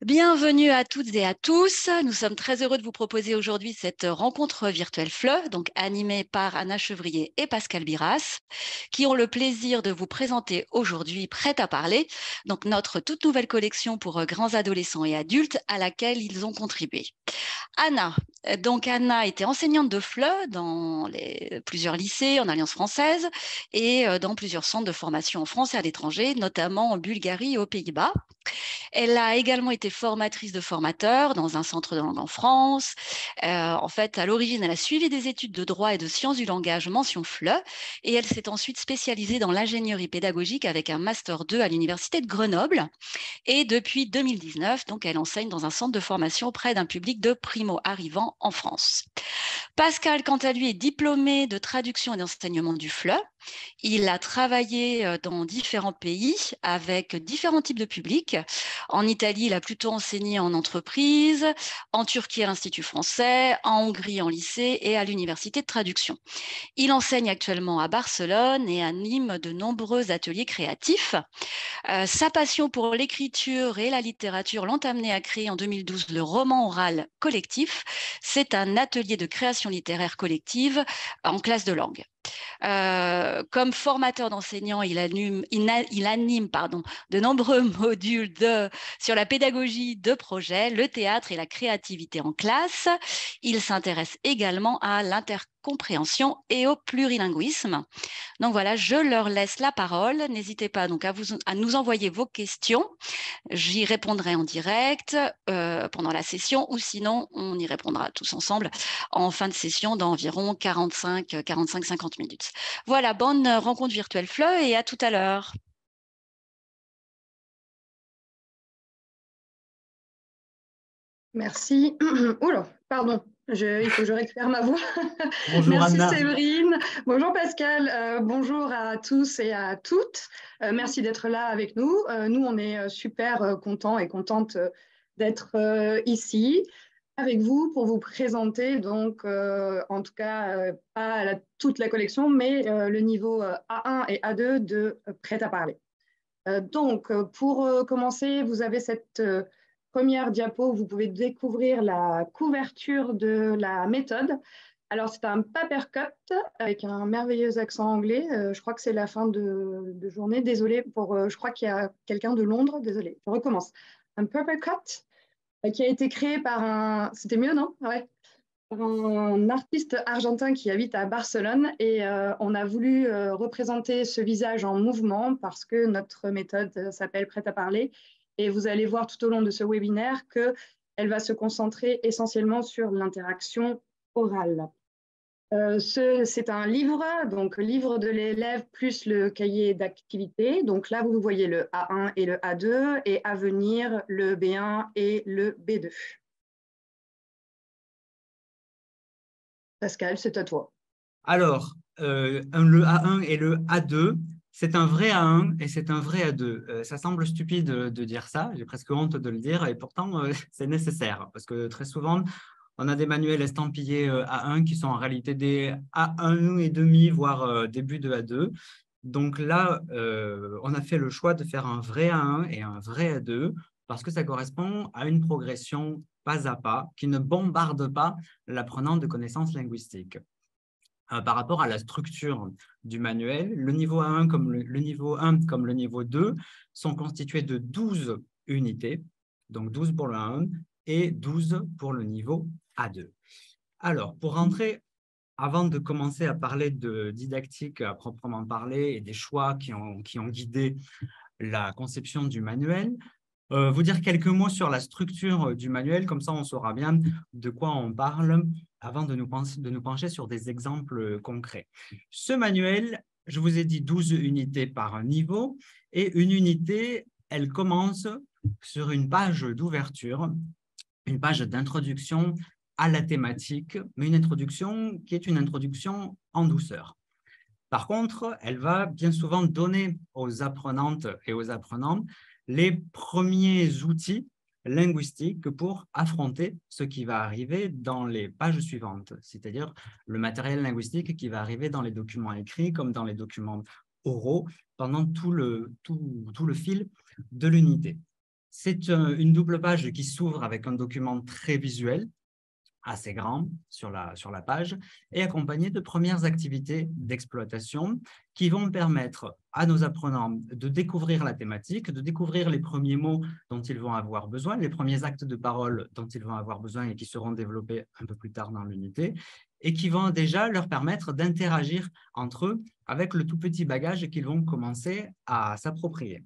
Bienvenue à toutes et à tous. Nous sommes très heureux de vous proposer aujourd'hui cette rencontre virtuelle FLE, donc animée par Anna Chevrier et Pascal Biras, qui ont le plaisir de vous présenter aujourd'hui Prêt à parler, donc notre toute nouvelle collection pour grands adolescents et adultes à laquelle ils ont contribué. Anna était enseignante de FLE dans plusieurs lycées en Alliance française et dans plusieurs centres de formation en France et à l'étranger, notamment en Bulgarie et aux Pays-Bas. Elle a également été formatrice de formateurs dans un centre de langue en France. En fait, à l'origine, elle a suivi des études de droit et de sciences du langage mention FLE et elle s'est ensuite spécialisée dans l'ingénierie pédagogique avec un master 2 à l'université de Grenoble. Et depuis 2019, donc, elle enseigne dans un centre de formation auprès d'un public de primo-arrivants en France. Pascal, quant à lui, est diplômé de traduction et d'enseignement du FLE. Il a travaillé dans différents pays avec différents types de publics. En Italie, il a plutôt enseigné en entreprise, en Turquie à l'Institut français, en Hongrie en lycée et à l'université de traduction. Il enseigne actuellement à Barcelone et anime de nombreux ateliers créatifs. Sa passion pour l'écriture et la littérature l'ont amené à créer en 2012 le roman oral collectif. C'est un atelier de création littéraire collective en classe de langue. Comme formateur d'enseignants, il anime de nombreux modules sur la pédagogie de projet, le théâtre et la créativité en classe. Il s'intéresse également à l'intercompréhension et au plurilinguisme. Donc voilà, je leur laisse la parole. N'hésitez pas donc à nous envoyer vos questions. J'y répondrai en direct pendant la session ou sinon on y répondra tous ensemble en fin de session d'environ 45-50 minutes. Voilà, bonne rencontre virtuelle FLE et à tout à l'heure. Merci. Oula, pardon, il faut que je récupère ma voix. Bonjour Merci Anna. Séverine. Bonjour Pascal. Bonjour à tous et à toutes. Merci d'être là avec nous. Nous, on est super contents et contentes d'être ici avec vous pour vous présenter, donc, en tout cas, pas toute la collection, mais le niveau A1 et A2 de Prêt à parler. Donc, pour commencer, vous avez cette première diapo où vous pouvez découvrir la couverture de la méthode. Alors, c'est un paper cut avec un merveilleux accent anglais. Je crois que c'est la fin de journée. Désolée pour, je crois qu'il y a quelqu'un de Londres. Désolée, je recommence. Un paper cut qui a été créé par un... C'était mieux, non? Ouais. Un artiste argentin qui habite à Barcelone et on a voulu représenter ce visage en mouvement parce que notre méthode s'appelle Prêt à parler et vous allez voir tout au long de ce webinaire qu'elle va se concentrer essentiellement sur l'interaction orale. C'est un livre, donc livre de l'élève plus le cahier d'activité. Donc là, vous voyez le A1 et le A2 et à venir le B1 et le B2. Pascal, c'est à toi. Alors, le A1 et le A2, c'est un vrai A1 et c'est un vrai A2. Ça semble stupide de dire ça, j'ai presque honte de le dire, et pourtant, c'est nécessaire, parce que très souvent, on a des manuels estampillés A1 qui sont en réalité des A1 et demi, voire début de A2. Donc là, on a fait le choix de faire un vrai A1 et un vrai A2, parce que ça correspond à une progression pas à pas, qui ne bombarde pas l'apprenant de connaissances linguistiques. Par rapport à la structure du manuel, le niveau 1 comme le niveau 1 comme le niveau 2 sont constitués de 12 unités, donc 12 pour le 1 et 12 pour le niveau A2. Alors, pour rentrer, avant de commencer à parler de didactique à proprement parler et des choix qui ont guidé la conception du manuel, vous dire quelques mots sur la structure du manuel, comme ça on saura bien de quoi on parle avant de nous pencher sur des exemples concrets. Ce manuel, je vous ai dit 12 unités par niveau, et une unité, elle commence sur une page d'ouverture, une page d'introduction à la thématique, mais une introduction qui est une introduction en douceur. Par contre, elle va bien souvent donner aux apprenantes et aux apprenants les premiers outils linguistiques pour affronter ce qui va arriver dans les pages suivantes, c'est-à-dire le matériel linguistique qui va arriver dans les documents écrits comme dans les documents oraux pendant tout le fil de l'unité. C'est une double page qui s'ouvre avec un document très visuel, assez grand sur la page, et accompagné de premières activités d'exploitation qui vont permettre à nos apprenants de découvrir la thématique, de découvrir les premiers mots dont ils vont avoir besoin, les premiers actes de parole dont ils vont avoir besoin et qui seront développés un peu plus tard dans l'unité, et qui vont déjà leur permettre d'interagir entre eux avec le tout petit bagage qu'ils vont commencer à s'approprier.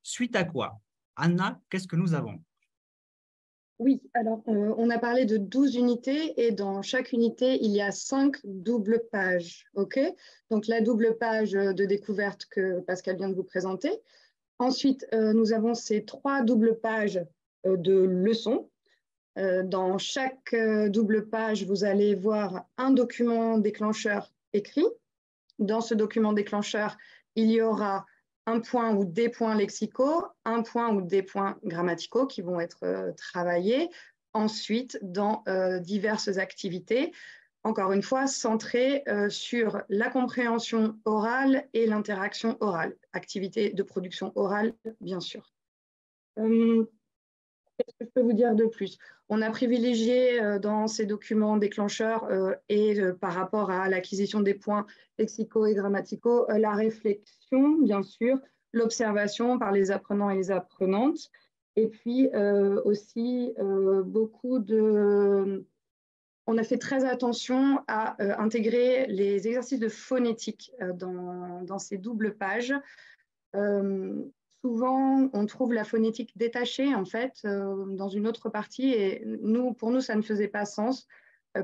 Suite à quoi, Anna, qu'est-ce que nous avons ? Oui, alors on a parlé de 12 unités et dans chaque unité, il y a 5 doubles pages. OK ? Donc la double page de découverte que Pascal vient de vous présenter. Ensuite, nous avons ces 3 doubles pages de leçons. Dans chaque double page, vous allez voir un document déclencheur écrit. Dans ce document déclencheur, il y aura un point ou des points lexicaux, un point ou des points grammaticaux qui vont être travaillés. Ensuite, dans diverses activités, encore une fois, centrées sur la compréhension orale et l'interaction orale. Activité de production orale, bien sûr. Qu'est-ce que je peux vous dire de plus? On a privilégié dans ces documents déclencheurs et par rapport à l'acquisition des points lexicaux et grammaticaux, la réflexion, bien sûr, l'observation par les apprenants et les apprenantes, et puis aussi beaucoup de... On a fait très attention à intégrer les exercices de phonétique dans ces doubles pages. Souvent, on trouve la phonétique détachée, en fait, dans une autre partie. Et pour nous, ça ne faisait pas sens,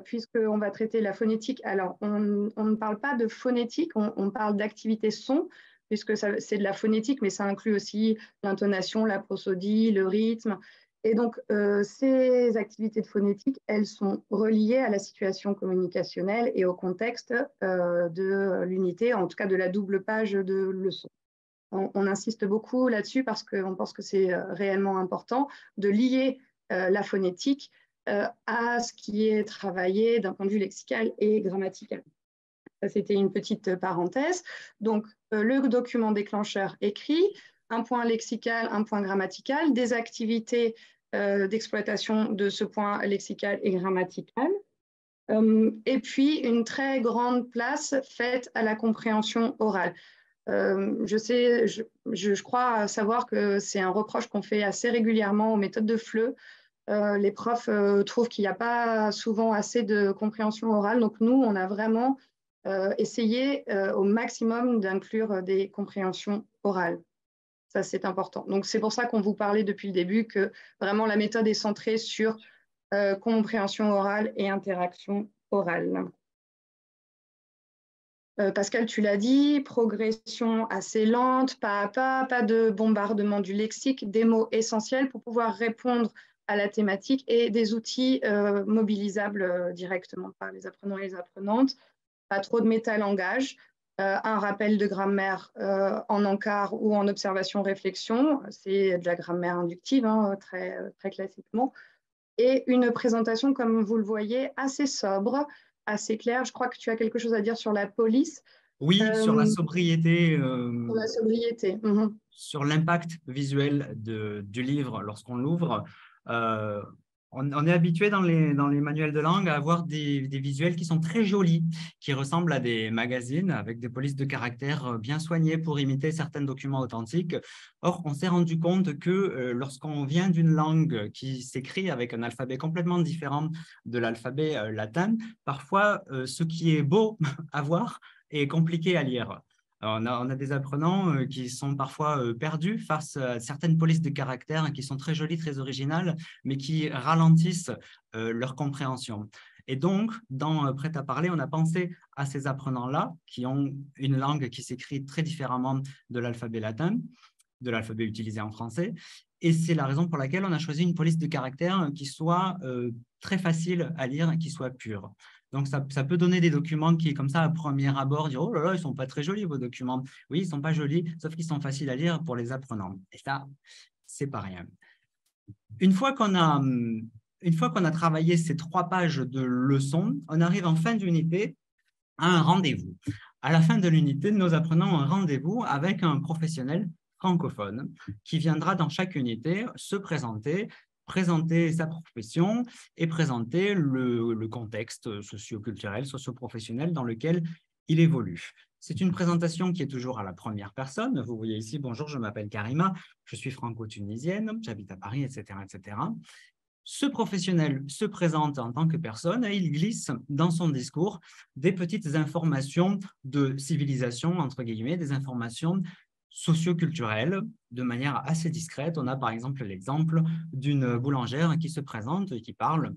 puisqu'on va traiter la phonétique. Alors, on ne parle pas de phonétique, on parle d'activité son, puisque c'est de la phonétique, mais ça inclut aussi l'intonation, la prosodie, le rythme. Et donc, ces activités de phonétique, elles sont reliées à la situation communicationnelle et au contexte de l'unité, en tout cas de la double page de leçon. On insiste beaucoup là-dessus parce qu'on pense que c'est réellement important de lier la phonétique à ce qui est travaillé d'un point de vue lexical et grammatical. Ça, c'était une petite parenthèse. Donc, le document déclencheur écrit, un point lexical, un point grammatical, des activités d'exploitation de ce point lexical et grammatical. Et puis, une très grande place faite à la compréhension orale. Je crois savoir que c'est un reproche qu'on fait assez régulièrement aux méthodes de FLE. Les profs trouvent qu'il n'y a pas souvent assez de compréhension orale. Donc nous, on a vraiment essayé au maximum d'inclure des compréhensions orales. Ça, c'est important. Donc c'est pour ça qu'on vous parlait depuis le début que vraiment la méthode est centrée sur compréhension orale et interaction orale. Pascal, tu l'as dit, progression assez lente, pas à pas de bombardement du lexique, des mots essentiels pour pouvoir répondre à la thématique et des outils mobilisables directement par les apprenants et les apprenantes. Pas trop de métalangage, un rappel de grammaire en encart ou en observation-réflexion, c'est de la grammaire inductive, hein, très classiquement, et une présentation, comme vous le voyez, assez sobre, assez claire. Je crois que tu as quelque chose à dire sur la police. Oui, sur la sobriété. Sur la sobriété. Sur l'impact visuel du livre lorsqu'on l'ouvre. On est habitué dans les manuels de langue à avoir des visuels qui sont très jolis, qui ressemblent à des magazines avec des polices de caractères bien soignées pour imiter certains documents authentiques. Or, on s'est rendu compte que lorsqu'on vient d'une langue qui s'écrit avec un alphabet complètement différent de l'alphabet latin, parfois ce qui est beau à voir est compliqué à lire. On a des apprenants qui sont parfois perdus face à certaines polices de caractères qui sont très jolies, très originales, mais qui ralentissent leur compréhension. Et donc, dans Prêt à parler, on a pensé à ces apprenants-là qui ont une langue qui s'écrit très différemment de l'alphabet latin, de l'alphabet utilisé en français. Et c'est la raison pour laquelle on a choisi une police de caractères qui soit très facile à lire, qui soit pure. Donc, ça peut donner des documents qui, comme ça, à premier abord, dire « Oh là là, ils ne sont pas très jolis, vos documents. » Oui, ils ne sont pas jolis, sauf qu'ils sont faciles à lire pour les apprenants. Et ça, ce n'est pas rien. Une fois qu'on a travaillé ces 3 pages de leçons, on arrive en fin d'unité à un rendez-vous. À la fin de l'unité, nos apprenants ont un rendez-vous avec un professionnel francophone qui viendra dans chaque unité se présenter sa profession et présenter le contexte socio-culturel, socio-professionnel dans lequel il évolue. C'est une présentation qui est toujours à la première personne. Vous voyez ici, bonjour, je m'appelle Karima, je suis franco-tunisienne, j'habite à Paris, etc., etc. Ce professionnel se présente en tant que personne et il glisse dans son discours des petites informations de civilisation, entre guillemets, des informations socio-culturelles de manière assez discrète. On a par exemple l'exemple d'une boulangère qui se présente et qui parle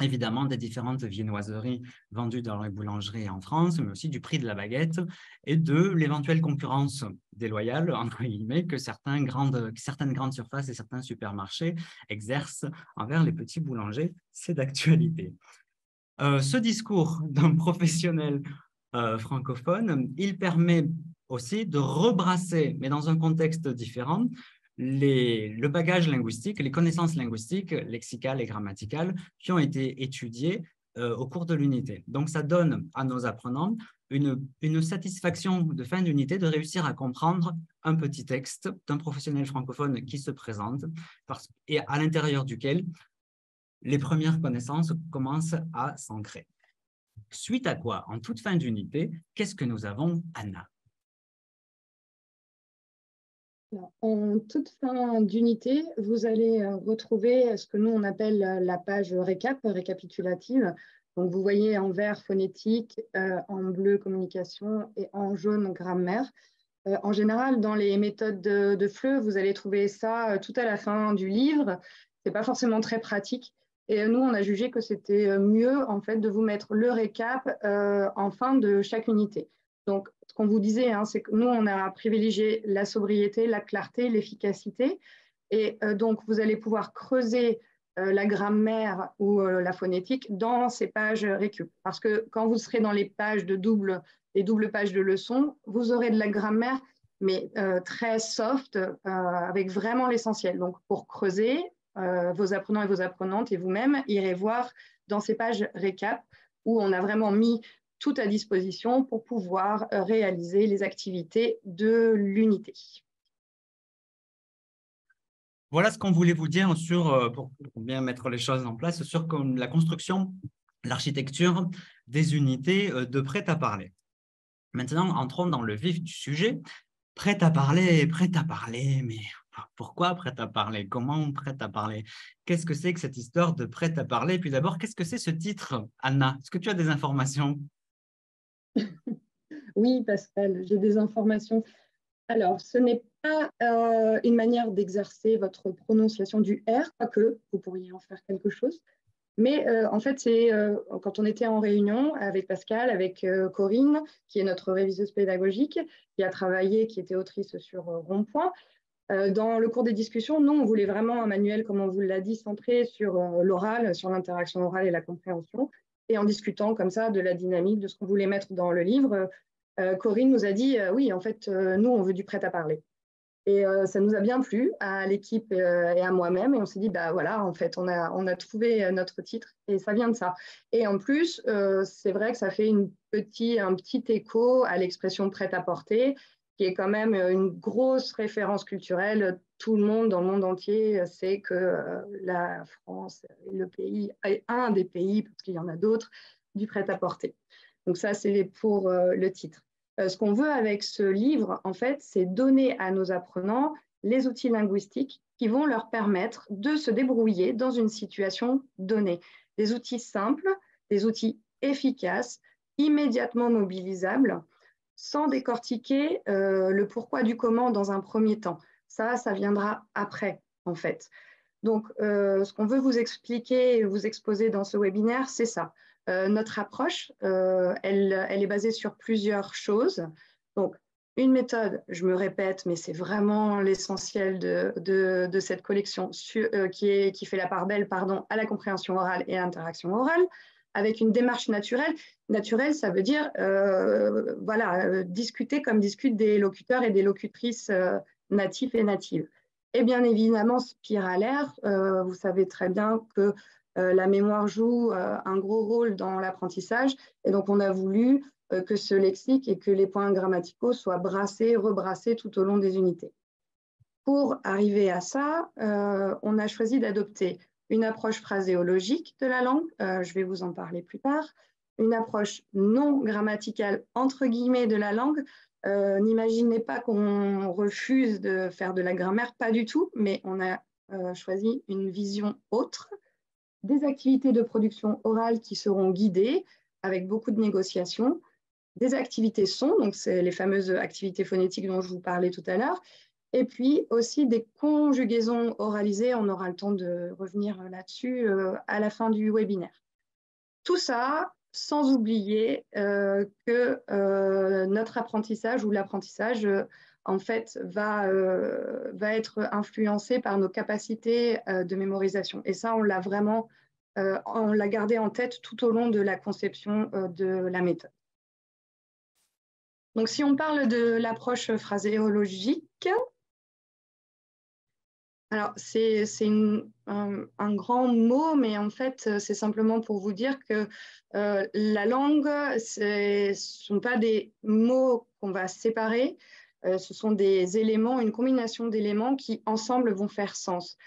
évidemment des différentes viennoiseries vendues dans les boulangeries en France, mais aussi du prix de la baguette et de l'éventuelle concurrence déloyale, entre guillemets, que certaines grandes surfaces et certains supermarchés exercent envers les petits boulangers. C'est d'actualité. Ce discours d'un professionnel francophone, il permet aussi de rebrasser, mais dans un contexte différent, le bagage linguistique, les connaissances linguistiques, lexicales et grammaticales qui ont été étudiées au cours de l'unité. Donc, ça donne à nos apprenants une satisfaction de fin d'unité de réussir à comprendre un petit texte d'un professionnel francophone qui se présente et à l'intérieur duquel les premières connaissances commencent à s'ancrer. Suite à quoi, en toute fin d'unité, qu'est-ce que nous avons, Anna? En toute fin d'unité, vous allez retrouver ce que nous, on appelle la page récapitulative. Donc, vous voyez en vert phonétique, en bleu communication et en jaune grammaire. En général, dans les méthodes de FLE, vous allez trouver ça tout à la fin du livre. Ce n'est pas forcément très pratique. Et nous, on a jugé que c'était mieux en fait, de vous mettre le récap en fin de chaque unité. Donc, ce qu'on vous disait, hein, c'est que nous, on a privilégié la sobriété, la clarté, l'efficacité. Et donc, vous allez pouvoir creuser la grammaire ou la phonétique dans ces pages récup. Parce que quand vous serez dans les pages les doubles pages de leçons, vous aurez de la grammaire, mais très soft, avec vraiment l'essentiel. Donc, pour creuser, vos apprenants et vos apprenantes et vous-même irez voir dans ces pages récap où on a vraiment mis tout à disposition pour pouvoir réaliser les activités de l'unité. Voilà ce qu'on voulait vous dire pour bien mettre les choses en place, sur la construction, l'architecture des unités de prêt-à-parler. Maintenant, entrons dans le vif du sujet. Prêt-à-parler, mais pourquoi prêt-à-parler? Comment prêt-à-parler? Qu'est-ce que c'est que cette histoire de prêt-à-parler? Puis d'abord, qu'est-ce que c'est ce titre, Anna? Est-ce que tu as des informations? Oui, Pascal, j'ai des informations. Alors, ce n'est pas une manière d'exercer votre prononciation du R, quoique vous pourriez en faire quelque chose. Mais en fait, c'est quand on était en réunion avec Pascal, avec Corinne, qui est notre réviseuse pédagogique, qui a travaillé, qui était autrice sur Rond-Point. Dans le cours des discussions, nous, on voulait vraiment un manuel, comme on vous l'a dit, centré sur l'oral, sur l'interaction orale et la compréhension. Et en discutant comme ça de la dynamique, de ce qu'on voulait mettre dans le livre, Corinne nous a dit, oui, en fait, nous, on veut du prêt-à-parler. Et ça nous a bien plu à l'équipe et à moi-même. Et on s'est dit, bah voilà, en fait, on a trouvé notre titre et ça vient de ça. Et en plus, c'est vrai que ça fait un petit écho à l'expression prêt-à-porter, qui est quand même une grosse référence culturelle. Tout le monde dans le monde entier sait que la France est un des pays, parce qu'il y en a d'autres, du prêt-à-porter. Donc ça, c'est pour le titre. Ce qu'on veut avec ce livre, en fait, c'est donner à nos apprenants les outils linguistiques qui vont leur permettre de se débrouiller dans une situation donnée. Des outils simples, des outils efficaces, immédiatement mobilisables, sans décortiquer le pourquoi du comment dans un premier temps. Ça viendra après, en fait. Donc, ce qu'on veut vous expliquer et vous exposer dans ce webinaire, c'est ça. Notre approche, elle est basée sur plusieurs choses. Donc, une méthode, je me répète, mais c'est vraiment l'essentiel de cette collection qui fait la part belle à la compréhension orale et à l'interaction orale, avec une démarche naturelle. Naturelle, ça veut dire discuter comme discutent des locuteurs et des locutrices natifs et natives. Et bien évidemment, spiralaire, vous savez très bien que la mémoire joue un gros rôle dans l'apprentissage. Et donc, on a voulu que ce lexique et que les points grammaticaux soient brassés, rebrassés tout au long des unités. Pour arriver à ça, on a choisi d'adopter une approche phraséologique de la langue, je vais vous en parler plus tard, une approche non grammaticale, entre guillemets, de la langue. N'imaginez pas qu'on refuse de faire de la grammaire, pas du tout, mais on a choisi une vision autre, des activités de production orale qui seront guidées avec beaucoup de négociations, des activités son, donc c'est les fameuses activités phonétiques dont je vous parlais tout à l'heure, et puis aussi des conjugaisons oralisées. On aura le temps de revenir là-dessus à la fin du webinaire. Tout ça sans oublier que notre apprentissage ou l'apprentissage en fait va être influencé par nos capacités de mémorisation. Et ça, on l'a gardé en tête tout au long de la conception de la méthode. Donc, si on parle de l'approche phraséologique, alors c'est un grand mot, mais en fait, c'est simplement pour vous dire que la langue, ce ne sont pas des mots qu'on va séparer, ce sont des éléments, une combinaison d'éléments qui, ensemble, vont faire sens.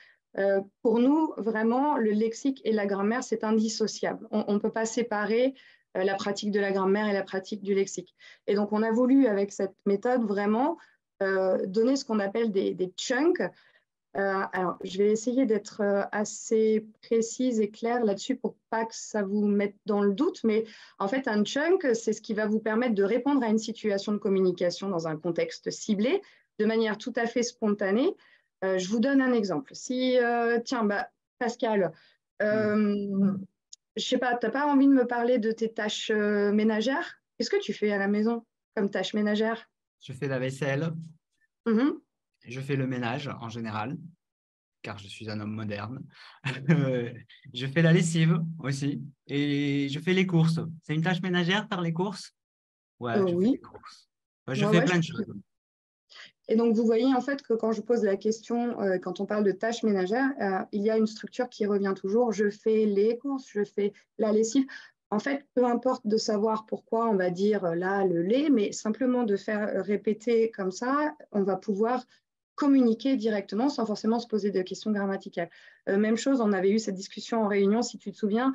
Pour nous, vraiment, le lexique et la grammaire, c'est indissociable. On ne peut pas séparer la pratique de la grammaire et la pratique du lexique. Et donc, on a voulu, avec cette méthode, vraiment donner ce qu'on appelle des chunks. Alors, je vais essayer d'être assez précise et claire là-dessus pour pas que ça vous mette dans le doute, mais en fait, un chunk, c'est ce qui va vous permettre de répondre à une situation de communication dans un contexte ciblé de manière tout à fait spontanée. Je vous donne un exemple. Si, tiens, Pascal, je sais pas, tu n'as pas envie de me parler de tes tâches ménagères? Qu'est-ce que tu fais à la maison comme tâches ménagères? Je fais la vaisselle, je fais le ménage en général, car je suis un homme moderne. Je fais la lessive aussi et je fais les courses. C'est une tâche ménagère, faire les courses? Ouais, je fais les courses. Je fais plein de choses. Et donc, vous voyez en fait que quand je pose la question, quand on parle de tâches ménagères, il y a une structure qui revient toujours. Je fais les courses, je fais la lessive. En fait, peu importe de savoir pourquoi on va dire là le lait, mais simplement de faire répéter comme ça, on va pouvoir communiquer directement sans forcément se poser de questions grammaticales. Même chose, on avait eu cette discussion en réunion, si tu te souviens,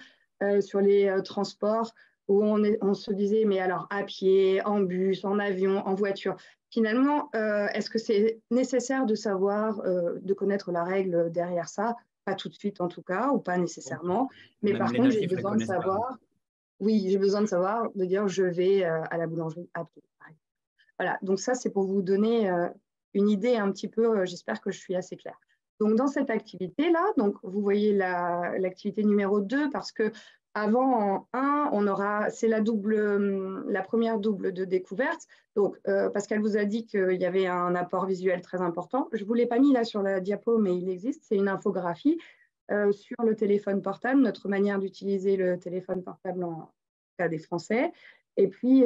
sur les transports, où on se disait, mais alors à pied, en bus, en avion, en voiture. Finalement, est-ce que c'est nécessaire de savoir, de connaître la règle derrière ça? Pas tout de suite en tout cas, ou pas nécessairement. Mais même par les contre, j'ai natifs besoin de savoir, oui, j'ai besoin de savoir, de dire je vais à la boulangerie à pied. Voilà, donc ça, c'est pour vous donner une idée un petit peu, j'espère que je suis assez claire. Donc, dans cette activité-là, donc vous voyez l'activité numéro 2, parce que avant, en 1, c'est la première double de découverte. Donc, Pascal vous a dit qu'il y avait un apport visuel très important. Je ne vous l'ai pas mis là sur la diapo, mais il existe. C'est une infographie sur le téléphone portable, notre manière d'utiliser le téléphone portable en cas des Français. Et puis,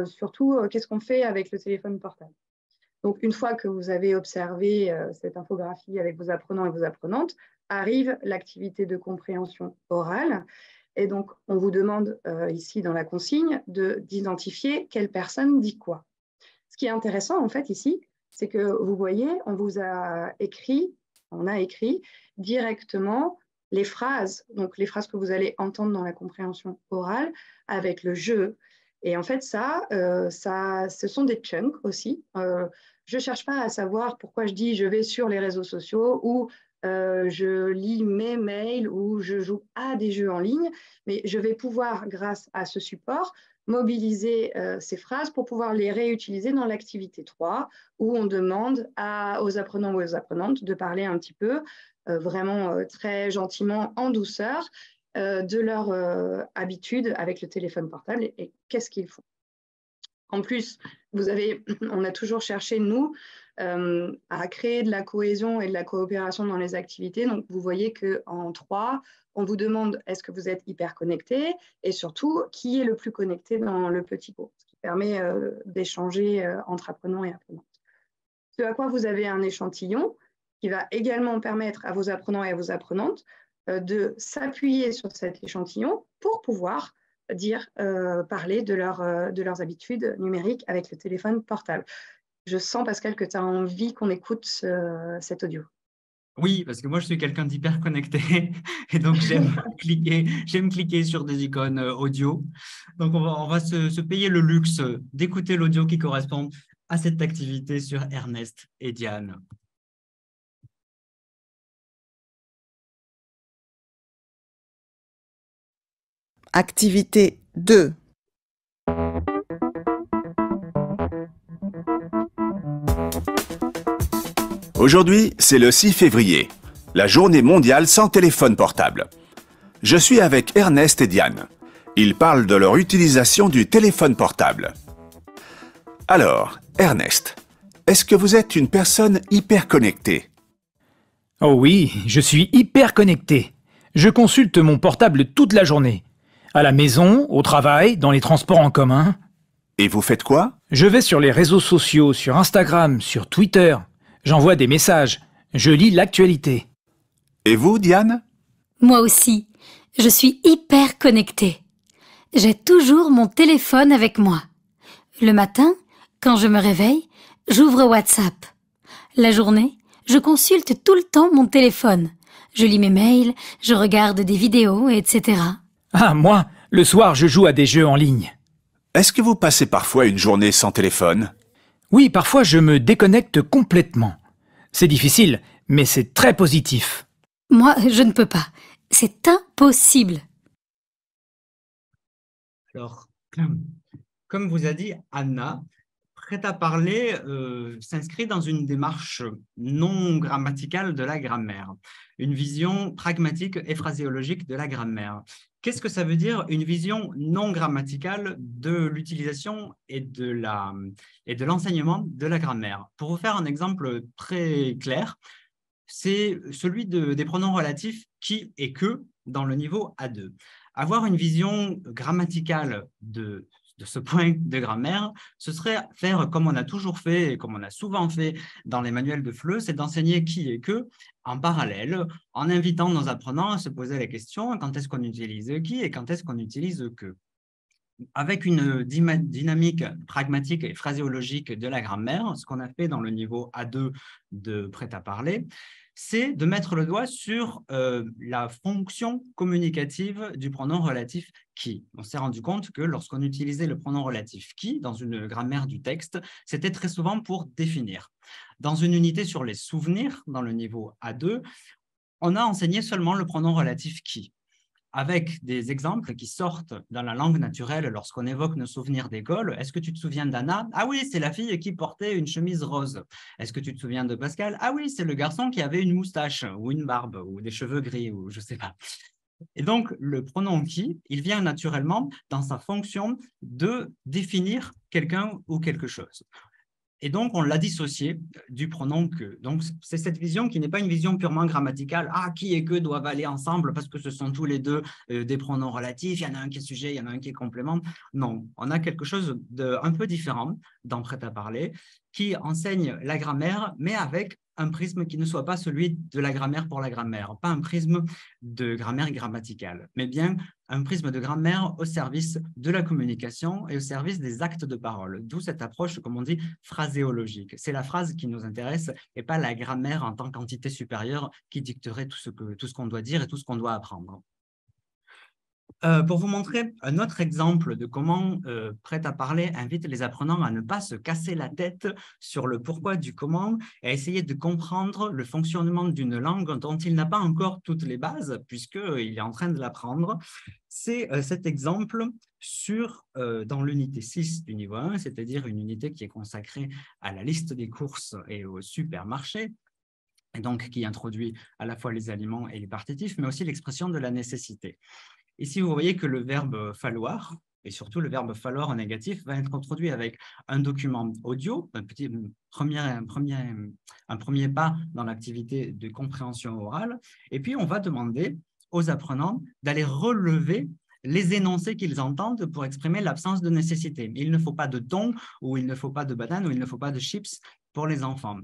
surtout, qu'est-ce qu'on fait avec le téléphone portable? Donc, une fois que vous avez observé cette infographie avec vos apprenants et vos apprenantes, arrive l'activité de compréhension orale. Et donc, on vous demande ici dans la consigne d'identifier quelle personne dit quoi. Ce qui est intéressant, en fait, ici, c'est que vous voyez, on a écrit directement les phrases, donc les phrases que vous allez entendre dans la compréhension orale avec le je. Et en fait, ce sont des chunks aussi. Je ne cherche pas à savoir pourquoi je dis je vais sur les réseaux sociaux ou je lis mes mails ou je joue à des jeux en ligne, mais je vais pouvoir, grâce à ce support, mobiliser ces phrases pour pouvoir les réutiliser dans l'activité 3, où on demande aux apprenants ou aux apprenantes de parler un petit peu, vraiment très gentiment, en douceur, de leur habitude avec le téléphone portable et qu'est-ce qu'ils font. En plus, on a toujours cherché, nous, à créer de la cohésion et de la coopération dans les activités. Donc, vous voyez qu'en 3, on vous demande est-ce que vous êtes hyper connecté et surtout, qui est le plus connecté dans le petit groupe, ce qui permet d'échanger entre apprenants et apprenantes. Ce à quoi vous avez un échantillon qui va également permettre à vos apprenants et à vos apprenantes de s'appuyer sur cet échantillon pour pouvoir parler de leurs habitudes numériques avec le téléphone portable. Je sens, Pascal, que tu as envie qu'on écoute cet audio. Oui, parce que moi, je suis quelqu'un d'hyper connecté et donc j'aime cliquer sur des icônes audio. Donc, on va se payer le luxe d'écouter l'audio qui correspond à cette activité sur Ernest et Diane. Activité 2. Aujourd'hui, c'est le 6 février, la journée mondiale sans téléphone portable. Je suis avec Ernest et Diane. Ils parlent de leur utilisation du téléphone portable. Alors, Ernest, est-ce que vous êtes une personne hyper connectée? Oh oui, je suis hyper connecté. Je consulte mon portable toute la journée. À la maison, au travail, dans les transports en commun. Et vous faites quoi? Je vais sur les réseaux sociaux, sur Instagram, sur Twitter. J'envoie des messages. Je lis l'actualité. Et vous, Diane? Moi aussi, je suis hyper connectée. J'ai toujours mon téléphone avec moi. Le matin, quand je me réveille, j'ouvre WhatsApp. La journée, je consulte tout le temps mon téléphone. Je lis mes mails, je regarde des vidéos, etc. Ah, moi, le soir, je joue à des jeux en ligne. Est-ce que vous passez parfois une journée sans téléphone? Oui, parfois je me déconnecte complètement. C'est difficile, mais c'est très positif. Moi, je ne peux pas. C'est impossible. Alors, comme vous a dit Anna, Prêt à parler s'inscrit dans une démarche non grammaticale de la grammaire, une vision pragmatique et phraséologique de la grammaire. Qu'est-ce que ça veut dire, une vision non grammaticale de l'utilisation et de l'enseignement de la grammaire? Pour vous faire un exemple très clair, c'est celui des pronoms relatifs qui et que dans le niveau A2. Avoir une vision grammaticale de ce point de grammaire, ce serait faire comme on a toujours fait et comme on a souvent fait dans les manuels de FLE, c'est d'enseigner qui et que en parallèle, en invitant nos apprenants à se poser la question quand est-ce qu'on utilise qui et quand est-ce qu'on utilise que. Avec une dynamique pragmatique et phraséologique de la grammaire, ce qu'on a fait dans le niveau A2 de prêt-à-parler, c'est de mettre le doigt sur la fonction communicative du pronom relatif qui. On s'est rendu compte que lorsqu'on utilisait le pronom relatif qui dans une grammaire du texte, c'était très souvent pour définir. Dans une unité sur les souvenirs, dans le niveau A2, on a enseigné seulement le pronom relatif qui, avec des exemples qui sortent dans la langue naturelle lorsqu'on évoque nos souvenirs d'école. Est-ce que tu te souviens d'Anna? Ah oui, c'est la fille qui portait une chemise rose. Est-ce que tu te souviens de Pascal? Ah oui, c'est le garçon qui avait une moustache ou une barbe ou des cheveux gris ou je ne sais pas. Et donc, le pronom qui, il vient naturellement dans sa fonction de définir quelqu'un ou quelque chose. Et donc, on l'a dissocié du pronom que. Donc, c'est cette vision qui n'est pas une vision purement grammaticale. Ah, qui et que doivent aller ensemble parce que ce sont tous les deux des pronoms relatifs. Il y en a un qui est sujet, il y en a un qui est complément. Non, on a quelque chose d'un peu différent dans Prêt-à-parler qui enseigne la grammaire, mais avec un prisme qui ne soit pas celui de la grammaire pour la grammaire, pas un prisme de grammaire grammaticale, mais bien un prisme de grammaire au service de la communication et au service des actes de parole, d'où cette approche, comme on dit, phraséologique. C'est la phrase qui nous intéresse et pas la grammaire en tant qu'entité supérieure qui dicterait tout ce qu'on doit dire et tout ce qu'on doit apprendre. Pour vous montrer un autre exemple de comment Prêt-à-parler invite les apprenants à ne pas se casser la tête sur le pourquoi du comment et à essayer de comprendre le fonctionnement d'une langue dont il n'a pas encore toutes les bases puisqu'il est en train de l'apprendre, c'est cet exemple dans l'unité 6 du niveau 1, c'est-à-dire une unité qui est consacrée à la liste des courses et au supermarché, et donc qui introduit à la fois les aliments et les partitifs, mais aussi l'expression de la nécessité. Ici, vous voyez que le verbe falloir, et surtout le verbe falloir en négatif, va être introduit avec un document audio, un premier pas dans l'activité de compréhension orale. Et puis, on va demander aux apprenants d'aller relever les énoncés qu'ils entendent pour exprimer l'absence de nécessité. Il ne faut pas de thon, ou il ne faut pas de banane, ou il ne faut pas de chips pour les enfants.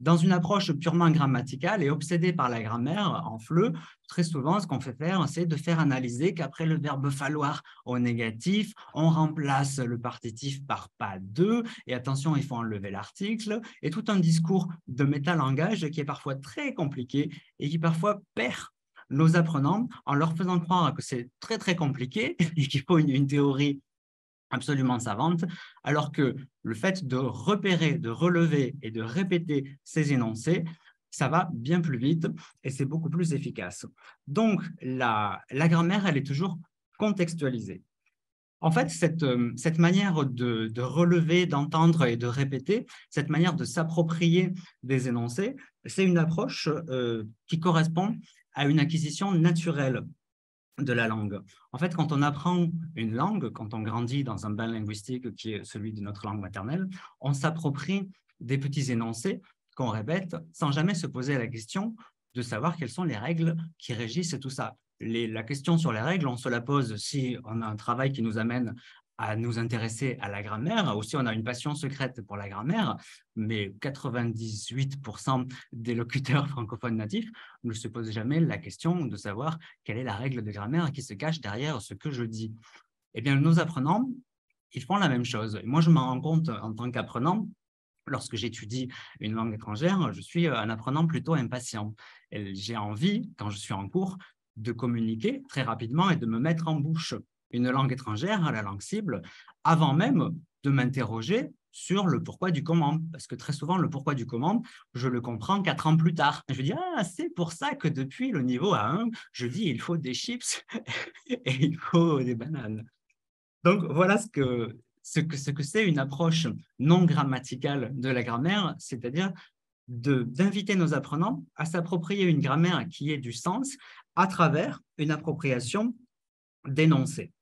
Dans une approche purement grammaticale et obsédée par la grammaire en FLE, très souvent, ce qu'on fait faire, c'est de faire analyser qu'après le verbe falloir au négatif, on remplace le partitif par pas de, et attention, il faut enlever l'article, et tout un discours de métalangage qui est parfois très compliqué et qui parfois perd nos apprenants en leur faisant croire que c'est très, très compliqué et qu'il faut une théorie absolument savante, alors que le fait de repérer, de relever et de répéter ces énoncés, ça va bien plus vite et c'est beaucoup plus efficace. Donc, la grammaire, elle est toujours contextualisée. En fait, cette manière de relever, d'entendre et de répéter, cette manière de s'approprier des énoncés, c'est une approche qui correspond à une acquisition naturelle de la langue. En fait, quand on apprend une langue, quand on grandit dans un bain linguistique qui est celui de notre langue maternelle, on s'approprie des petits énoncés qu'on répète sans jamais se poser la question de savoir quelles sont les règles qui régissent tout ça. La question sur les règles, on se la pose si on a un travail qui nous amène à nous intéresser à la grammaire, ou si on a une passion secrète pour la grammaire, mais 98% des locuteurs francophones natifs ne se posent jamais la question de savoir quelle est la règle de grammaire qui se cache derrière ce que je dis. Eh bien, nos apprenants, ils font la même chose. Et moi, je m'en rends compte en tant qu'apprenant. Lorsque j'étudie une langue étrangère, je suis un apprenant plutôt impatient. J'ai envie, quand je suis en cours, de communiquer très rapidement et de me mettre en bouche une langue étrangère, la langue cible, avant même de m'interroger sur le pourquoi du comment. Parce que très souvent, le pourquoi du comment, je le comprends 4 ans plus tard. Je dis, ah, c'est pour ça que depuis le niveau A1, je dis, il faut des chips et il faut des bananes. Donc, voilà ce que c'est une approche non grammaticale de la grammaire, c'est-à-dire d'inviter nos apprenants à s'approprier une grammaire qui ait du sens à travers une appropriation d'énoncés.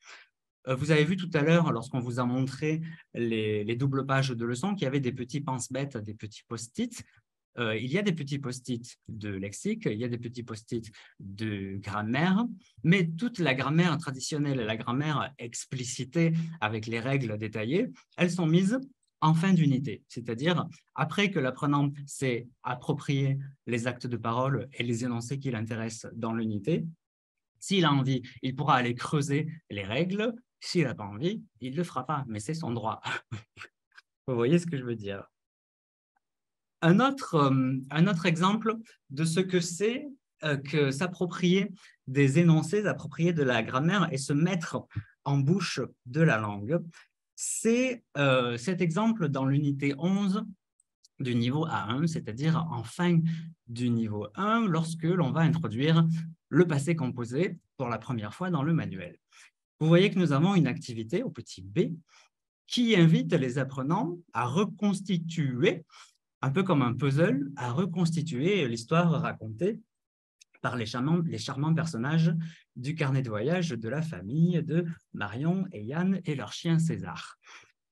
Vous avez vu tout à l'heure, lorsqu'on vous a montré les doubles pages de leçons, qu'il y avait des petits pense-bêtes, des petits post-it. Il y a des petits post-it de lexique, il y a des petits post-it de grammaire, mais toute la grammaire traditionnelle, la grammaire explicitée avec les règles détaillées, elles sont mises en fin d'unité, c'est-à-dire après que l'apprenant s'est approprié les actes de parole et les énoncés qui l'intéressent dans l'unité. S'il a envie, il pourra aller creuser les règles. S'il n'a pas envie, il ne le fera pas, mais c'est son droit. Vous voyez ce que je veux dire? Un autre exemple de ce que c'est que s'approprier des énoncés, s'approprier de la grammaire et se mettre en bouche de la langue, c'est cet exemple dans l'unité 11 du niveau A1, c'est-à-dire en fin du niveau 1, lorsque l'on va introduire le passé composé pour la première fois dans le manuel. Vous voyez que nous avons une activité au petit b qui invite les apprenants à reconstituer, un peu comme un puzzle, à reconstituer l'histoire racontée par les charmants personnages du carnet de voyage de la famille de Marion et Yann et leur chien César.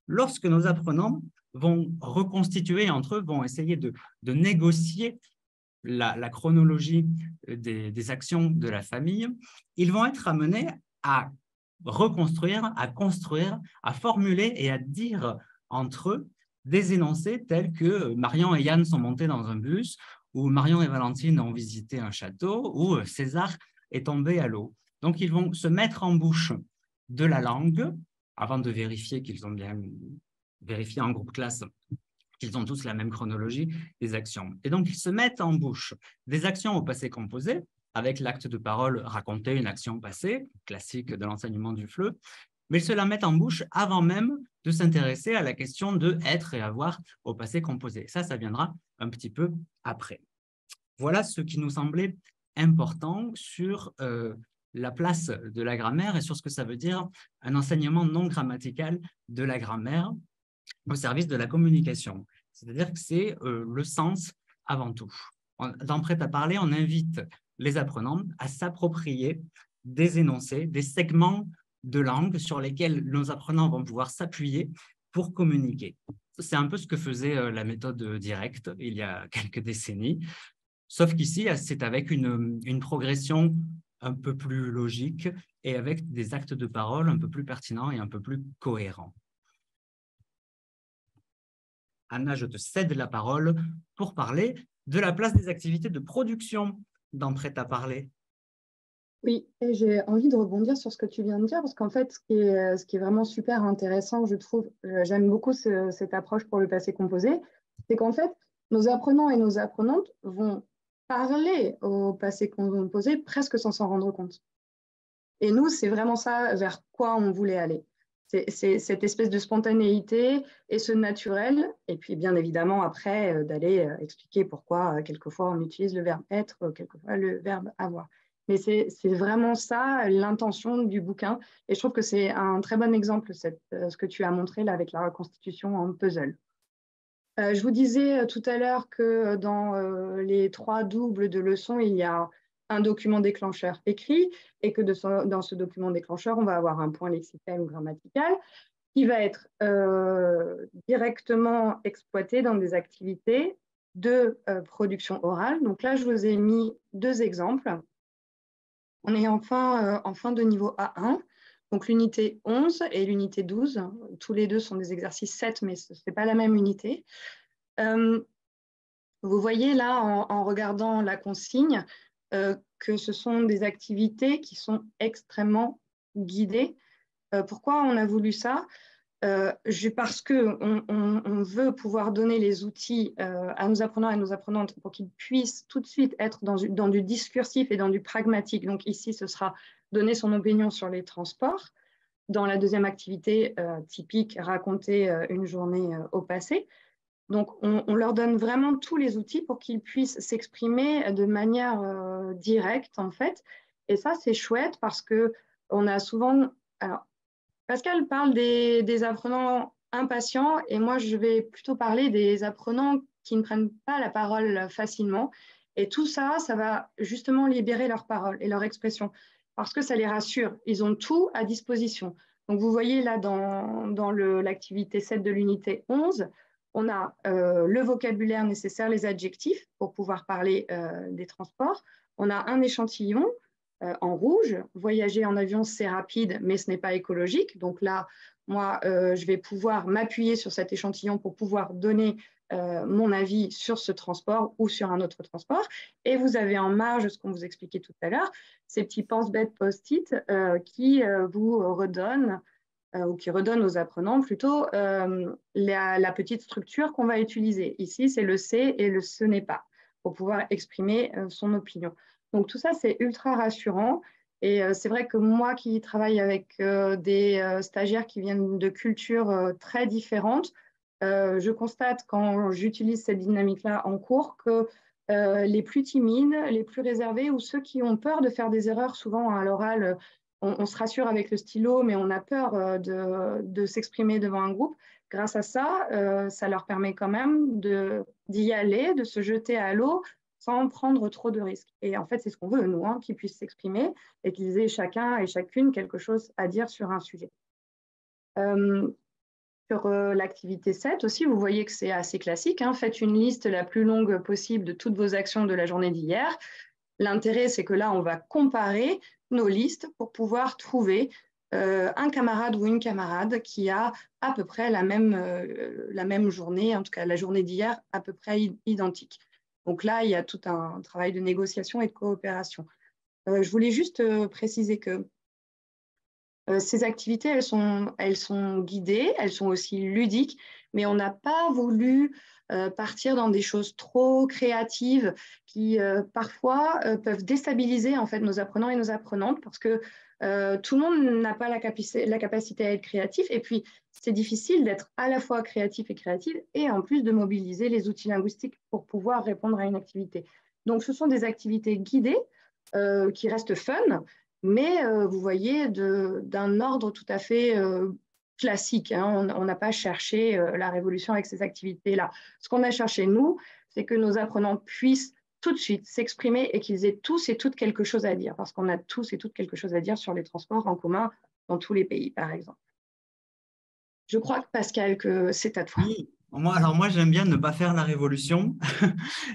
Lorsque nos apprenants vont reconstituer entre eux, vont essayer de négocier la chronologie des actions de la famille, ils vont être amenés à reconstruire, à construire, à formuler et à dire entre eux des énoncés tels que Marion et Yann sont montés dans un bus, ou Marion et Valentine ont visité un château, ou César est tombé à l'eau. Donc, ils vont se mettre en bouche de la langue avant de vérifier qu'ils ont bien vérifié en groupe classe qu'ils ont tous la même chronologie des actions. Et donc, ils se mettent en bouche des actions au passé composé, avec l'acte de parole raconter une action passée, classique de l'enseignement du FLE, mais ils se la mettent en bouche avant même de s'intéresser à la question de être et avoir au passé composé. Ça viendra un petit peu après. Voilà ce qui nous semblait important sur la place de la grammaire et sur ce que ça veut dire un enseignement non grammatical de la grammaire au service de la communication. C'est-à-dire que c'est le sens avant tout. Dans Prêt à parler, on invite les apprenants à s'approprier des énoncés, des segments de langue sur lesquels nos apprenants vont pouvoir s'appuyer pour communiquer. C'est un peu ce que faisait la méthode directe il y a quelques décennies, sauf qu'ici, c'est avec une progression un peu plus logique et avec des actes de parole un peu plus pertinents et un peu plus cohérents. Anna, je te cède la parole pour parler de la place des activités de production dans Prêt-à-parler. Oui, et j'ai envie de rebondir sur ce que tu viens de dire, parce qu'en fait, ce qui est vraiment super intéressant, je trouve, j'aime beaucoup cette approche pour le passé composé, c'est qu'en fait, nos apprenants et nos apprenantes vont parler au passé composé presque sans s'en rendre compte. Et nous, c'est vraiment ça vers quoi on voulait aller. C'est cette espèce de spontanéité et ce naturel, et puis bien évidemment après d'aller expliquer pourquoi quelquefois on utilise le verbe être, quelquefois le verbe avoir. Mais c'est vraiment ça l'intention du bouquin, et je trouve que c'est un très bon exemple ce que tu as montré là avec la reconstitution en puzzle. Je vous disais tout à l'heure que dans les 3 doubles de leçons, il y a un document déclencheur écrit et que dans ce document déclencheur, on va avoir un point lexical ou grammatical qui va être directement exploité dans des activités de production orale. Donc là, je vous ai mis 2 exemples. On est en fin de niveau A1. Donc l'unité 11 et l'unité 12, tous les deux sont des exercices 7, mais ce n'est pas la même unité. Vous voyez là, en regardant la consigne, que ce sont des activités qui sont extrêmement guidées. Pourquoi on a voulu ça? Parce qu'on veut pouvoir donner les outils à nos apprenants et à nos apprenantes pour qu'ils puissent tout de suite être dans du discursif et dans du pragmatique. Donc ici, ce sera donner son opinion sur les transports. Dans la deuxième activité typique, raconter une journée au passé. Donc, on leur donne vraiment tous les outils pour qu'ils puissent s'exprimer de manière directe, en fait. Et ça, c'est chouette parce qu'on a souvent... Alors, Pascal parle des apprenants impatients et moi, je vais plutôt parler des apprenants qui ne prennent pas la parole facilement. Et tout ça, ça va justement libérer leur parole et leur expression parce que ça les rassure. Ils ont tout à disposition. Donc, vous voyez là dans l'activité 7 de l'unité 11, on a le vocabulaire nécessaire, les adjectifs pour pouvoir parler des transports. On a un échantillon en rouge. Voyager en avion, c'est rapide, mais ce n'est pas écologique. Donc là, moi, je vais pouvoir m'appuyer sur cet échantillon pour pouvoir donner mon avis sur ce transport ou sur un autre transport. Et vous avez en marge, ce qu'on vous expliquait tout à l'heure, ces petits pense-bêtes post-it qui vous redonnent ou qui redonne aux apprenants plutôt la petite structure qu'on va utiliser. Ici, c'est le c'est et le ce n'est pas pour pouvoir exprimer son opinion. Donc tout ça, c'est ultra rassurant. Et c'est vrai que moi qui travaille avec des stagiaires qui viennent de cultures très différentes, je constate quand j'utilise cette dynamique-là en cours que les plus timides, les plus réservés ou ceux qui ont peur de faire des erreurs, souvent à l'oral, on se rassure avec le stylo, mais on a peur de s'exprimer devant un groupe. Grâce à ça, ça leur permet quand même d'y aller, de se jeter à l'eau sans prendre trop de risques. Et en fait, c'est ce qu'on veut, nous, qu'ils puissent s'exprimer et qu'ils aient chacun et chacune quelque chose à dire sur un sujet. Sur l'activité 7 aussi, vous voyez que c'est assez classique. Faites une liste la plus longue possible de toutes vos actions de la journée d'hier. L'intérêt, c'est que là, on va comparer nos listes pour pouvoir trouver un camarade ou une camarade qui a à peu près la même journée, en tout cas la journée d'hier, à peu près identique. Donc là, il y a tout un travail de négociation et de coopération. Je voulais juste préciser que ces activités, elles sont guidées, elles sont aussi ludiques, mais on n'a pas voulu partir dans des choses trop créatives qui parfois peuvent déstabiliser en fait nos apprenants et nos apprenantes parce que tout le monde n'a pas la capacité à être créatif et puis c'est difficile d'être à la fois créatif et créative et en plus de mobiliser les outils linguistiques pour pouvoir répondre à une activité. Donc ce sont des activités guidées qui restent fun, mais vous voyez d'un ordre tout à fait classique. On n'a pas cherché la révolution avec ces activités-là. Ce qu'on a cherché, nous, c'est que nos apprenants puissent tout de suite s'exprimer et qu'ils aient tous et toutes quelque chose à dire, parce qu'on a tous et toutes quelque chose à dire sur les transports en commun dans tous les pays, par exemple. Je crois que Pascal, que c'est à toi. Oui. Moi, j'aime bien ne pas faire la révolution,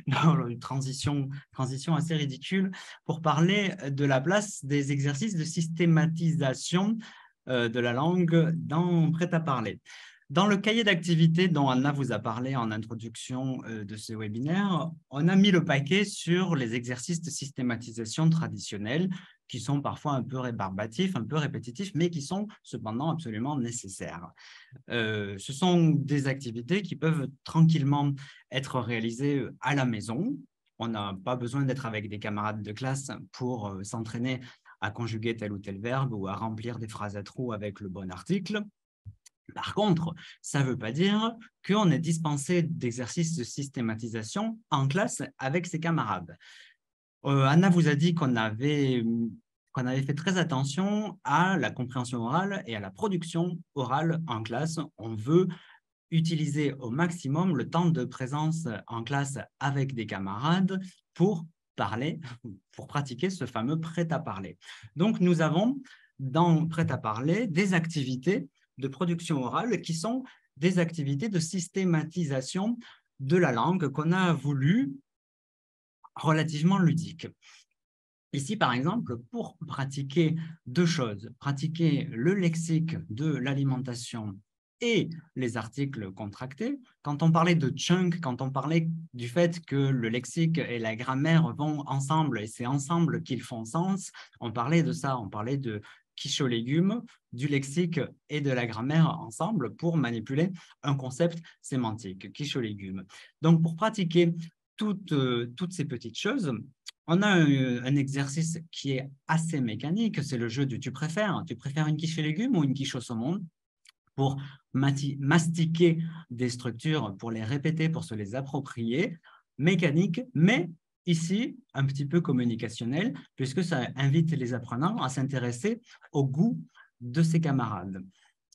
une transition assez ridicule, pour parler de la place des exercices de systématisation de la langue dans Prêt-à-parler. Dans le cahier d'activité dont Anna vous a parlé en introduction de ce webinaire, on a mis le paquet sur les exercices de systématisation traditionnels qui sont parfois un peu rébarbatifs, un peu répétitifs, mais qui sont cependant absolument nécessaires. Ce sont des activités qui peuvent tranquillement être réalisées à la maison. On n'a pas besoin d'être avec des camarades de classe pour s'entraîner à conjuguer tel ou tel verbe ou à remplir des phrases à trous avec le bon article. Par contre, ça ne veut pas dire qu'on est dispensé d'exercices de systématisation en classe avec ses camarades. Anna vous a dit qu'on avait fait très attention à la compréhension orale et à la production orale en classe. On veut utiliser au maximum le temps de présence en classe avec des camarades pour parler, pour pratiquer ce fameux prêt-à-parler. Donc, nous avons dans prêt-à-parler des activités de production orale qui sont des activités de systématisation de la langue qu'on a voulu relativement ludiques. Ici, par exemple, pour pratiquer deux choses, pratiquer le lexique de l'alimentation et les articles contractés, quand on parlait de chunk, quand on parlait du fait que le lexique et la grammaire vont ensemble et c'est ensemble qu'ils font sens, on parlait de ça, on parlait de quiche aux légumes, du lexique et de la grammaire ensemble pour manipuler un concept sémantique, quiche aux légumes. Donc, pour pratiquer toutes ces petites choses, on a un exercice qui est assez mécanique, c'est le jeu du tu préfères. Tu préfères une quiche aux légumes ou une quiche au saumon? Pour mastiquer des structures, pour les répéter, pour se les approprier, mécanique, mais ici, un petit peu communicationnel, puisque ça invite les apprenants à s'intéresser au goût de ses camarades.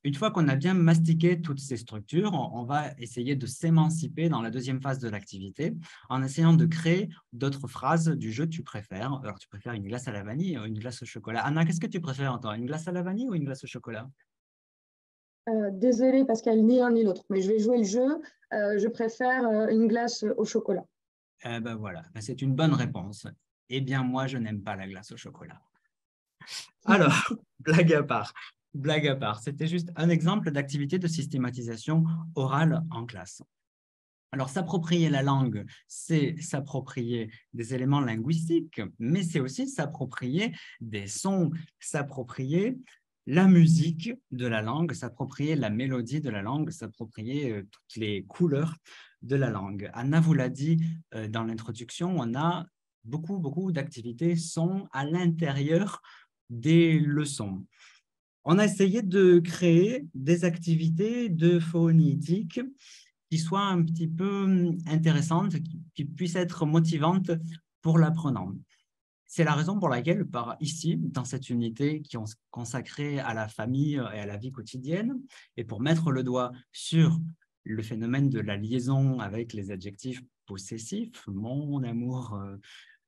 Une fois qu'on a bien mastiqué toutes ces structures, on va essayer de s'émanciper dans la deuxième phase de l'activité en essayant de créer d'autres phrases du jeu tu préfères. Alors, tu préfères une glace à la vanille ou une glace au chocolat? Anna, qu'est-ce que tu préfères, toi? Une glace à la vanille ou une glace au chocolat? Désolée Pascal, ni l'un ni l'autre, mais je vais jouer le jeu. Je préfère une glace au chocolat. Eh ben voilà, c'est une bonne réponse. Eh bien, moi, je n'aime pas la glace au chocolat. Alors, blague à part, c'était juste un exemple d'activité de systématisation orale en classe. Alors, s'approprier la langue, c'est s'approprier des éléments linguistiques, mais c'est aussi s'approprier des sons, s'approprier la musique de la langue, s'approprier la mélodie de la langue, s'approprier toutes les couleurs de la langue. Anna vous l'a dit dans l'introduction, on a beaucoup d'activités son à l'intérieur des leçons. On a essayé de créer des activités de phonétique qui soient un petit peu intéressantes, qui puissent être motivantes pour l'apprenant. C'est la raison pour laquelle, ici, dans cette unité qui est consacrée à la famille et à la vie quotidienne, et pour mettre le doigt sur le phénomène de la liaison avec les adjectifs possessifs, mon amour,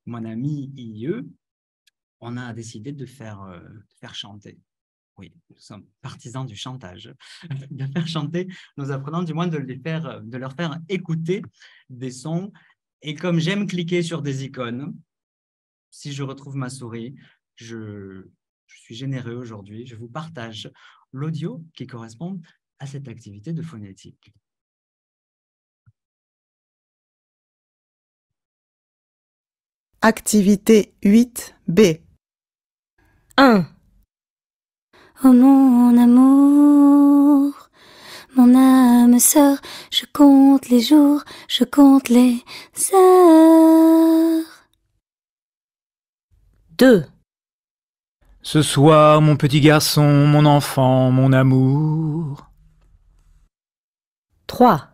mon ami, IE, on a décidé de faire chanter. Oui, nous sommes partisans du chantage, de faire chanter nos apprenants, du moins de leur faire écouter des sons. Et comme j'aime cliquer sur des icônes, si je retrouve ma souris, je suis généreux aujourd'hui, je vous partage l'audio qui correspond à cette activité de phonétique. Activité 8B. 1. Oh mon amour, mon âme sœur, je compte les jours, je compte les heures. 2. Ce soir, mon petit garçon, mon enfant, mon amour. 3.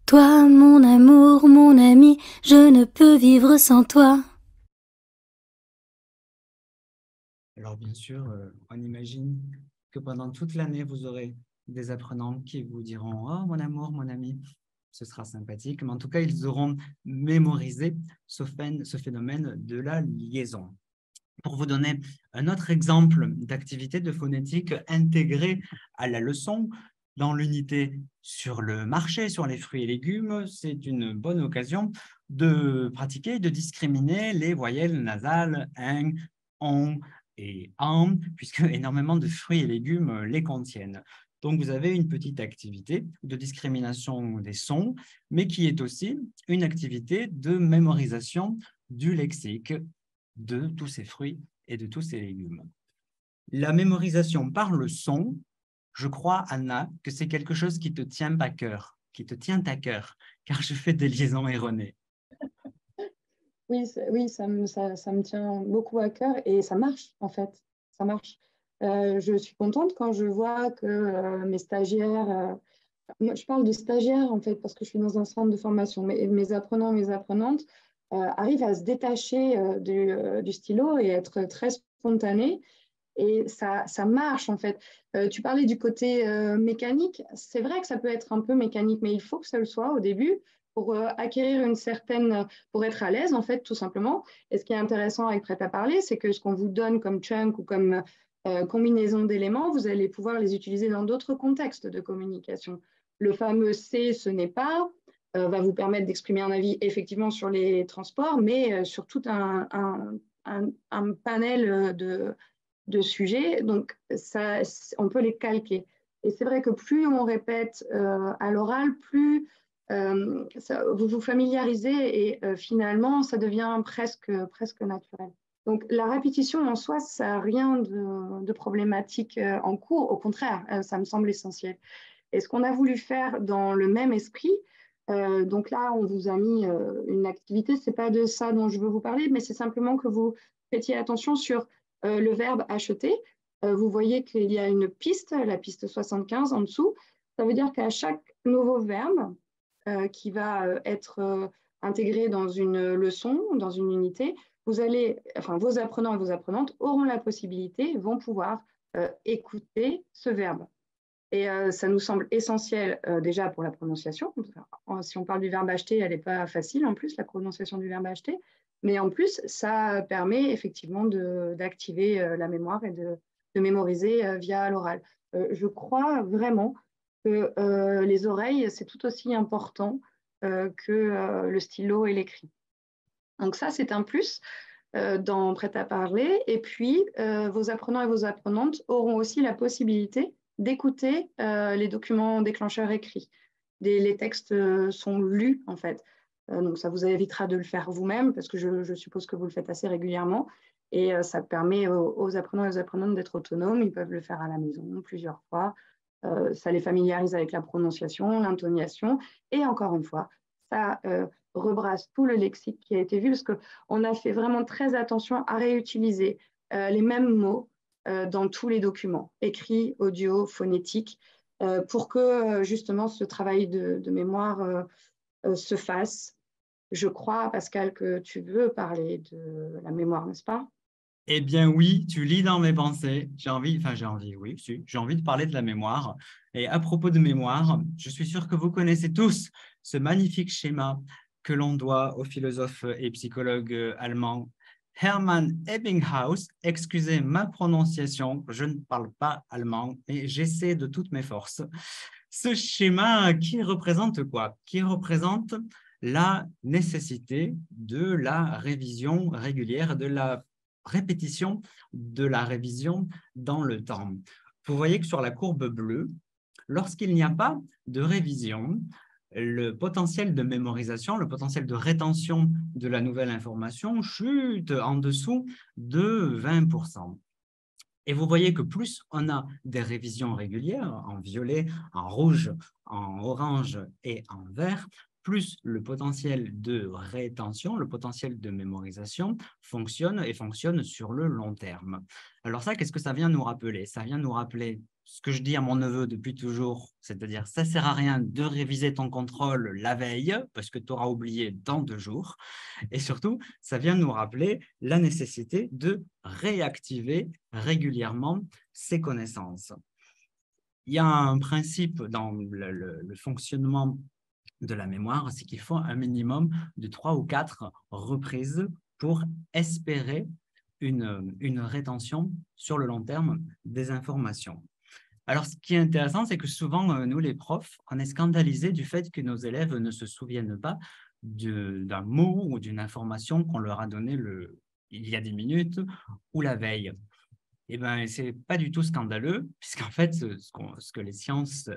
Toi, mon amour, mon ami, je ne peux vivre sans toi. Alors bien sûr, on imagine que pendant toute l'année, vous aurez des apprenants qui vous diront « Oh, mon amour, mon ami », ce sera sympathique, mais en tout cas, ils auront mémorisé ce phénomène de la liaison. Pour vous donner un autre exemple d'activité de phonétique intégrée à la leçon, dans l'unité sur le marché, sur les fruits et légumes, c'est une bonne occasion de pratiquer, de discriminer les voyelles nasales, ing, on et en, puisque énormément de fruits et légumes les contiennent. Donc, vous avez une petite activité de discrimination des sons, mais qui est aussi une activité de mémorisation du lexique de tous ces fruits et de tous ces légumes. La mémorisation par le son, je crois, Anna, que c'est quelque chose qui te tient à cœur, car je fais des liaisons erronées. Oui, ça me tient beaucoup à cœur et ça marche en fait, ça marche. Je suis contente quand je vois que mes stagiaires, moi, je parle de stagiaires en fait parce que je suis dans un centre de formation, mais mes apprenants, mes apprenantes arrivent à se détacher du stylo et être très spontanés et ça marche en fait. Tu parlais du côté mécanique, c'est vrai que ça peut être un peu mécanique, mais il faut que ça le soit au début pour acquérir pour être à l'aise en fait, tout simplement. Et ce qui est intéressant avec Prêt à parler, c'est que ce qu'on vous donne comme chunk ou comme combinaison d'éléments, vous allez pouvoir les utiliser dans d'autres contextes de communication. Le fameux C, ce n'est pas, va vous permettre d'exprimer un avis effectivement sur les transports, mais sur tout un panel de sujets. Donc, ça, on peut les calquer. Et c'est vrai que plus on répète à l'oral, plus vous vous familiarisez et finalement, ça devient presque naturel. Donc, la répétition en soi, ça n'a rien de problématique en cours. Au contraire, ça me semble essentiel. Et ce qu'on a voulu faire dans le même esprit, donc là, on vous a mis une activité, ce n'est pas de ça dont je veux vous parler, mais c'est simplement que vous prêtiez attention sur le verbe acheter. Vous voyez qu'il y a une piste, la piste 75 en dessous. Ça veut dire qu'à chaque nouveau verbe qui va être intégré dans une leçon, dans une unité, vos apprenants et vos apprenantes auront la possibilité, vont pouvoir écouter ce verbe. Et ça nous semble essentiel déjà pour la prononciation. Si on parle du verbe acheter, elle n'est pas facile en plus, la prononciation du verbe acheter. Mais en plus, ça permet effectivement d'activer la mémoire et de mémoriser via l'oral. Je crois vraiment que les oreilles, c'est tout aussi important que le stylo et l'écrit. Donc ça, c'est un plus dans Prêt à parler. Et puis, vos apprenants et vos apprenantes auront aussi la possibilité d'écouter les documents déclencheurs écrits. Les textes sont lus, en fait. Donc, ça vous évitera de le faire vous-même, parce que je suppose que vous le faites assez régulièrement. Et ça permet aux apprenants et aux apprenantes d'être autonomes. Ils peuvent le faire à la maison plusieurs fois. Ça les familiarise avec la prononciation, l'intonation. Et encore une fois, ça rebrasse tout le lexique qui a été vu, parce qu'on a fait vraiment très attention à réutiliser les mêmes mots dans tous les documents, écrits, audio, phonétiques, pour que justement ce travail de mémoire se fasse. Je crois, Pascal, que tu veux parler de la mémoire, n'est-ce pas? Eh bien oui, tu lis dans mes pensées. J'ai envie de parler de la mémoire. Et à propos de mémoire, je suis sûr que vous connaissez tous ce magnifique schéma que l'on doit au philosophe et psychologue allemand Hermann Ebbinghaus. Excusez ma prononciation, je ne parle pas allemand, mais j'essaie de toutes mes forces. Ce schéma qui représente quoi? Qui représente la nécessité de la révision régulière, de la répétition de la révision dans le temps. Vous voyez que sur la courbe bleue, lorsqu'il n'y a pas de révision, le potentiel de mémorisation, le potentiel de rétention de la nouvelle information chute en dessous de 20%. Et vous voyez que plus on a des révisions régulières, en violet, en rouge, en orange et en vert, plus le potentiel de rétention, le potentiel de mémorisation fonctionne et fonctionne sur le long terme. Alors ça, qu'est-ce que ça vient nous rappeler? Ça vient nous rappeler ce que je dis à mon neveu depuis toujours, c'est-à-dire ça ne sert à rien de réviser ton contrôle la veille parce que tu auras oublié dans 2 jours. Et surtout, ça vient nous rappeler la nécessité de réactiver régulièrement ses connaissances. Il y a un principe dans le fonctionnement de la mémoire, c'est qu'il faut un minimum de 3 ou 4 reprises pour espérer une rétention sur le long terme des informations. Alors, ce qui est intéressant, c'est que souvent, nous, les profs, on est scandalisés du fait que nos élèves ne se souviennent pas d'un mot ou d'une information qu'on leur a donnée il y a 10 minutes ou la veille. Eh bien, ce n'est pas du tout scandaleux, puisqu'en fait, ce que les sciences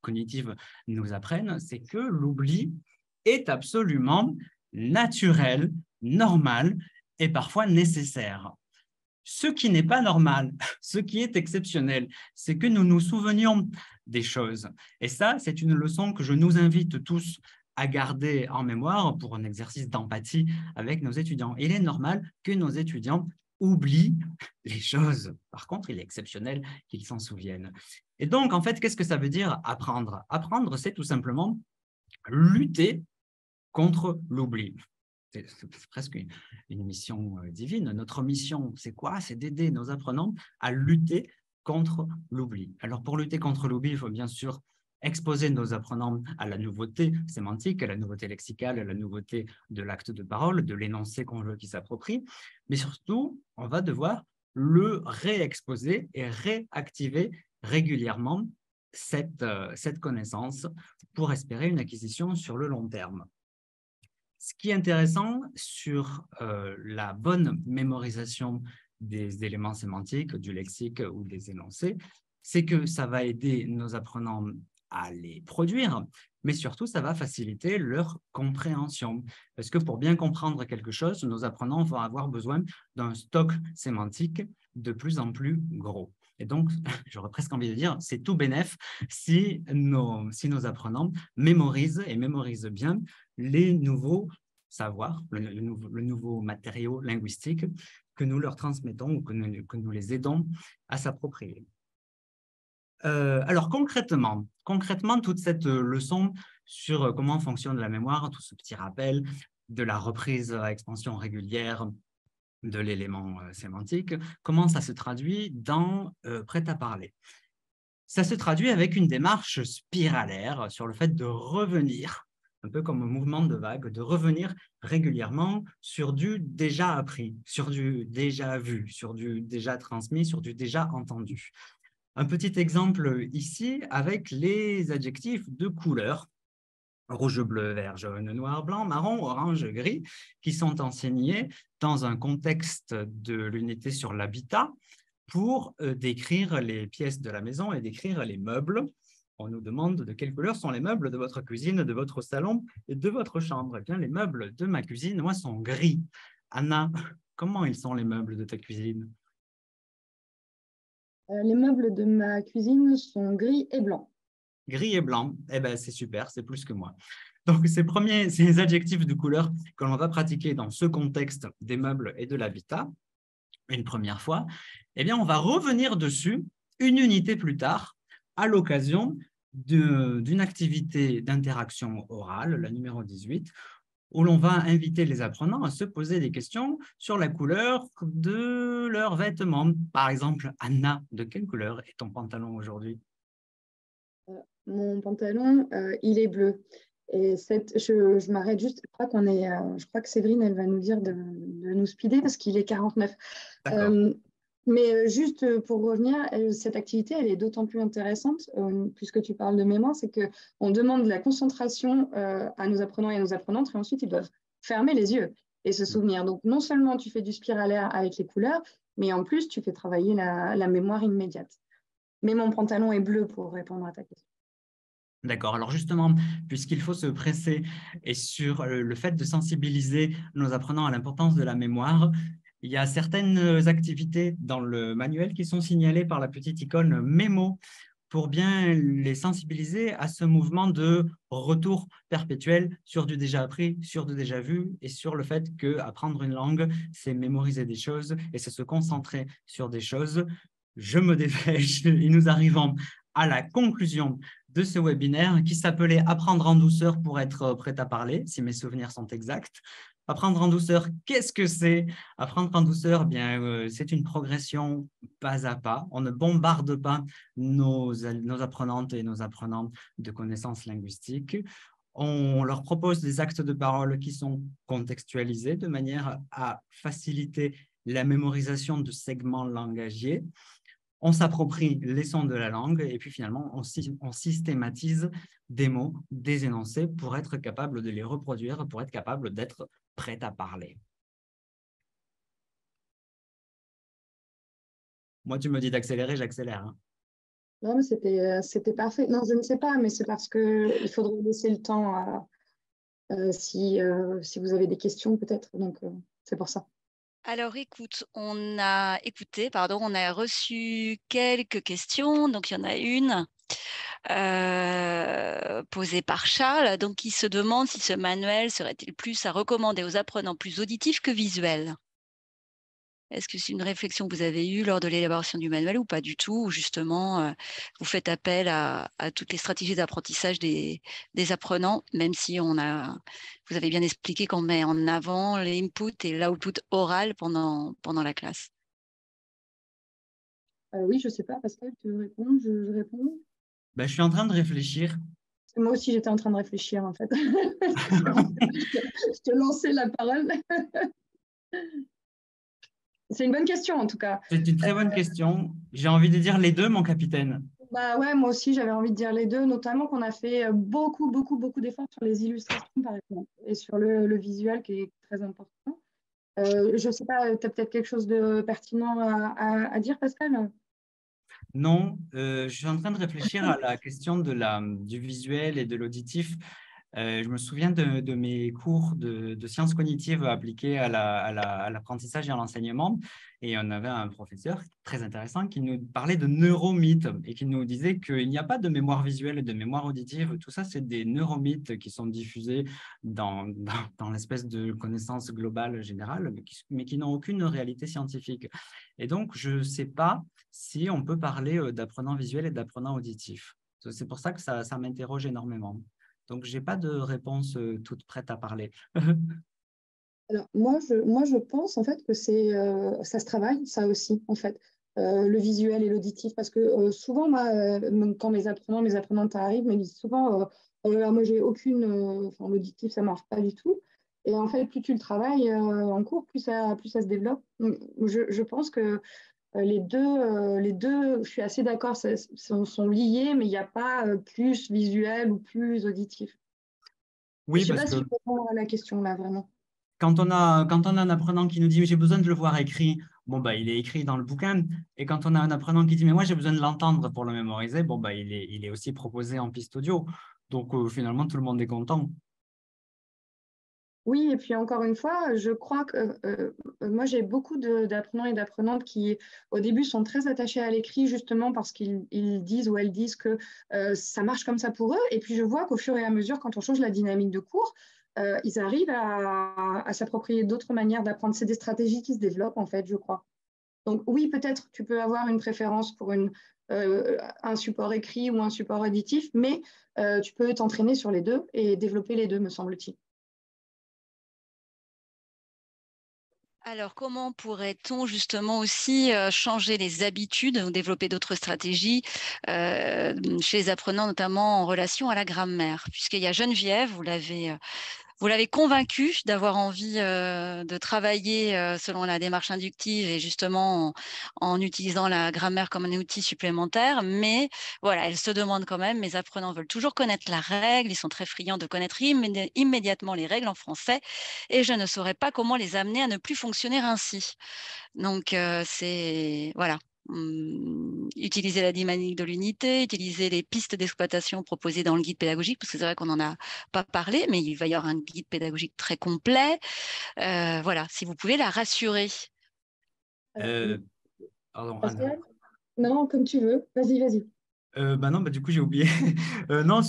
cognitives nous apprennent, c'est que l'oubli est absolument naturel, normal et parfois nécessaire. Ce qui n'est pas normal, ce qui est exceptionnel, c'est que nous nous souvenions des choses. Et ça, c'est une leçon que je nous invite tous à garder en mémoire pour un exercice d'empathie avec nos étudiants. Il est normal que nos étudiants oublient les choses. Par contre, il est exceptionnel qu'ils s'en souviennent. Et donc, en fait, qu'est-ce que ça veut dire apprendre? Apprendre, c'est tout simplement lutter contre l'oubli. C'est presque une mission divine. Notre mission, c'est quoi? C'est d'aider nos apprenants à lutter contre l'oubli. Alors, pour lutter contre l'oubli, il faut bien sûr exposer nos apprenants à la nouveauté sémantique, à la nouveauté lexicale, à la nouveauté de l'acte de parole, de l'énoncé qu'on veut qu'ils s'approprient. Mais surtout, on va devoir le réexposer et réactiver régulièrement cette connaissance pour espérer une acquisition sur le long terme. Ce qui est intéressant sur la bonne mémorisation des éléments sémantiques, du lexique ou des énoncés, c'est que ça va aider nos apprenants à les produire, mais surtout, ça va faciliter leur compréhension. Parce que pour bien comprendre quelque chose, nos apprenants vont avoir besoin d'un stock sémantique de plus en plus gros. Et donc, j'aurais presque envie de dire, c'est tout bénef si nos apprenants mémorisent et mémorisent bien les nouveaux savoirs, le nouveau matériau linguistique que nous leur transmettons ou que nous les aidons à s'approprier. Alors concrètement, toute cette leçon sur comment fonctionne la mémoire, tout ce petit rappel de la reprise à expansion régulière de l'élément sémantique, comment ça se traduit dans prêt-à-parler? Ça se traduit avec une démarche spiralaire sur le fait de revenir, un peu comme un mouvement de vague, de revenir régulièrement sur du déjà appris, sur du déjà vu, sur du déjà transmis, sur du déjà entendu. Un petit exemple ici avec les adjectifs de couleur, rouge, bleu, vert, jaune, noir, blanc, marron, orange, gris, qui sont enseignés dans un contexte de l'unité sur l'habitat pour décrire les pièces de la maison et décrire les meubles. On nous demande de quelle couleur sont les meubles de votre cuisine, de votre salon et de votre chambre. Eh bien, les meubles de ma cuisine, moi, sont gris. Anna, comment ils sont les meubles de ta cuisine? Les meubles de ma cuisine sont gris et blancs. Gris et blanc, eh ben, c'est super, c'est plus que moi. Donc, ces adjectifs de couleur que l'on va pratiquer dans ce contexte des meubles et de l'habitat, une première fois, eh bien, on va revenir dessus une unité plus tard à l'occasion d'une activité d'interaction orale, la numéro 18, où l'on va inviter les apprenants à se poser des questions sur la couleur de leurs vêtements. Par exemple, Anna, de quelle couleur est ton pantalon aujourd'hui? Mon pantalon, il est bleu. Et je m'arrête juste, je crois que Séverine, elle va nous dire de nous speeder parce qu'il est 49. Mais juste pour revenir, cette activité, elle est d'autant plus intéressante, puisque tu parles de mémoire, c'est qu'on demande de la concentration à nos apprenants et à nos apprenantes, et ensuite ils doivent fermer les yeux et se souvenir. Donc non seulement tu fais du spiralaire avec les couleurs, mais en plus tu fais travailler la mémoire immédiate. Mais mon pantalon est bleu pour répondre à ta question. D'accord. Alors justement, puisqu'il faut se presser et sur le fait de sensibiliser nos apprenants à l'importance de la mémoire, il y a certaines activités dans le manuel qui sont signalées par la petite icône mémo pour bien les sensibiliser à ce mouvement de retour perpétuel sur du déjà appris, sur du déjà vu et sur le fait qu'apprendre une langue, c'est mémoriser des choses et c'est se concentrer sur des choses. Je me dépêche et nous arrivons à la conclusion de ce webinaire qui s'appelait « Apprendre en douceur pour être prêt à parler », si mes souvenirs sont exacts. Apprendre en douceur, qu'est-ce que c'est? Apprendre en douceur, bien, c'est une progression pas à pas. On ne bombarde pas nos apprenantes et nos apprenants de connaissances linguistiques. On leur propose des actes de parole qui sont contextualisés de manière à faciliter la mémorisation de segments langagiers. On s'approprie les sons de la langue et puis finalement, on systématise des mots, des énoncés pour être capable de les reproduire, pour être capable d'être prêt à parler. Moi, tu me dis d'accélérer, j'accélère. Hein. Non, mais c'était parfait. Non, je ne sais pas, mais c'est parce qu'il faudrait laisser le temps à, si vous avez des questions peut-être. Donc, c'est pour ça. Alors écoute, on a reçu quelques questions. Donc il y en a une posée par Charles, donc qui se demande si ce manuel serait-il plus à recommander aux apprenants plus auditifs que visuels. Est-ce que c'est une réflexion que vous avez eue lors de l'élaboration du manuel ou pas du tout, ou justement vous faites appel à toutes les stratégies d'apprentissage des apprenants, même si vous avez bien expliqué qu'on met en avant l'input et l'output oral pendant la classe. Oui, je ne sais pas, Pascal, tu veux répondre? Je réponds. Ben, je suis en train de réfléchir. Moi aussi, j'étais en train de réfléchir, en fait. Je te lançais la parole. C'est une bonne question, en tout cas. C'est une très bonne question. J'ai envie de dire les deux, mon capitaine. Bah ouais, moi aussi, j'avais envie de dire les deux, notamment qu'on a fait beaucoup d'efforts sur les illustrations, par exemple, et sur le visuel qui est très important. Je ne sais pas, tu as peut-être quelque chose de pertinent à dire, Pascal? Non, je suis en train de réfléchir à la question du visuel et de l'auditif. Je me souviens de mes cours de sciences cognitives appliquées à l'apprentissage et à l'enseignement. Et on avait un professeur très intéressant qui nous parlait de neuromythes et qui nous disait qu'il n'y a pas de mémoire visuelle et de mémoire auditive. Tout ça, c'est des neuromythes qui sont diffusés dans l'espèce de connaissance globale générale, mais qui n'ont aucune réalité scientifique. Et donc, je ne sais pas si on peut parler d'apprenants visuels et d'apprenants auditifs. C'est pour ça que ça m'interroge énormément. Donc, je n'ai pas de réponse toute prête à parler. Alors, moi, je pense en fait que ça se travaille, ça aussi, en fait, le visuel et l'auditif, parce que souvent, moi, quand mes apprenantes arrivent, me disent souvent, moi, j'ai aucune, l'auditif, ça ne marche pas du tout. Et en fait, plus tu le travailles en cours, plus ça se développe. Donc, je pense que les deux, je suis assez d'accord, sont liés, mais il n'y a pas plus visuel ou plus auditif. Je ne Oui, sais parce pas que si je réponds à la question là, vraiment. quand on a un apprenant qui nous dit « j'ai besoin de le voir écrit », bon, bah, il est écrit dans le bouquin. Et quand on a un apprenant qui dit « mais moi, j'ai besoin de l'entendre pour le mémoriser », bon, bah, il est aussi proposé en piste audio. Donc, finalement, tout le monde est content. Oui, et puis encore une fois, je crois que moi j'ai beaucoup d'apprenants et d'apprenantes qui au début sont très attachés à l'écrit justement parce qu'ils disent ou elles disent que ça marche comme ça pour eux. Et puis je vois qu'au fur et à mesure, quand on change la dynamique de cours, ils arrivent à s'approprier d'autres manières d'apprendre. C'est des stratégies qui se développent en fait, je crois. Donc oui, peut-être tu peux avoir une préférence pour un support écrit ou un support auditif, mais tu peux t'entraîner sur les deux et développer les deux, me semble-t-il. Alors, comment pourrait-on justement aussi changer les habitudes ou développer d'autres stratégies chez les apprenants, notamment en relation à la grammaire? Puisqu'il y a Geneviève, vous l'avez convaincue d'avoir envie de travailler selon la démarche inductive et justement en utilisant la grammaire comme un outil supplémentaire. Mais voilà, elle se demande quand même, mes apprenants veulent toujours connaître la règle, ils sont très friands de connaître immédiatement les règles en français et je ne saurais pas comment les amener à ne plus fonctionner ainsi. Donc, voilà. Utiliser la dynamique de l'unité, utiliser les pistes d'exploitation proposées dans le guide pédagogique, parce que c'est vrai qu'on n'en a pas parlé, mais il va y avoir un guide pédagogique très complet. Voilà, si vous pouvez la rassurer. Pardon, Pascal? Non, comme tu veux. Vas-y. bah non, bah du coup, j'ai oublié. Non,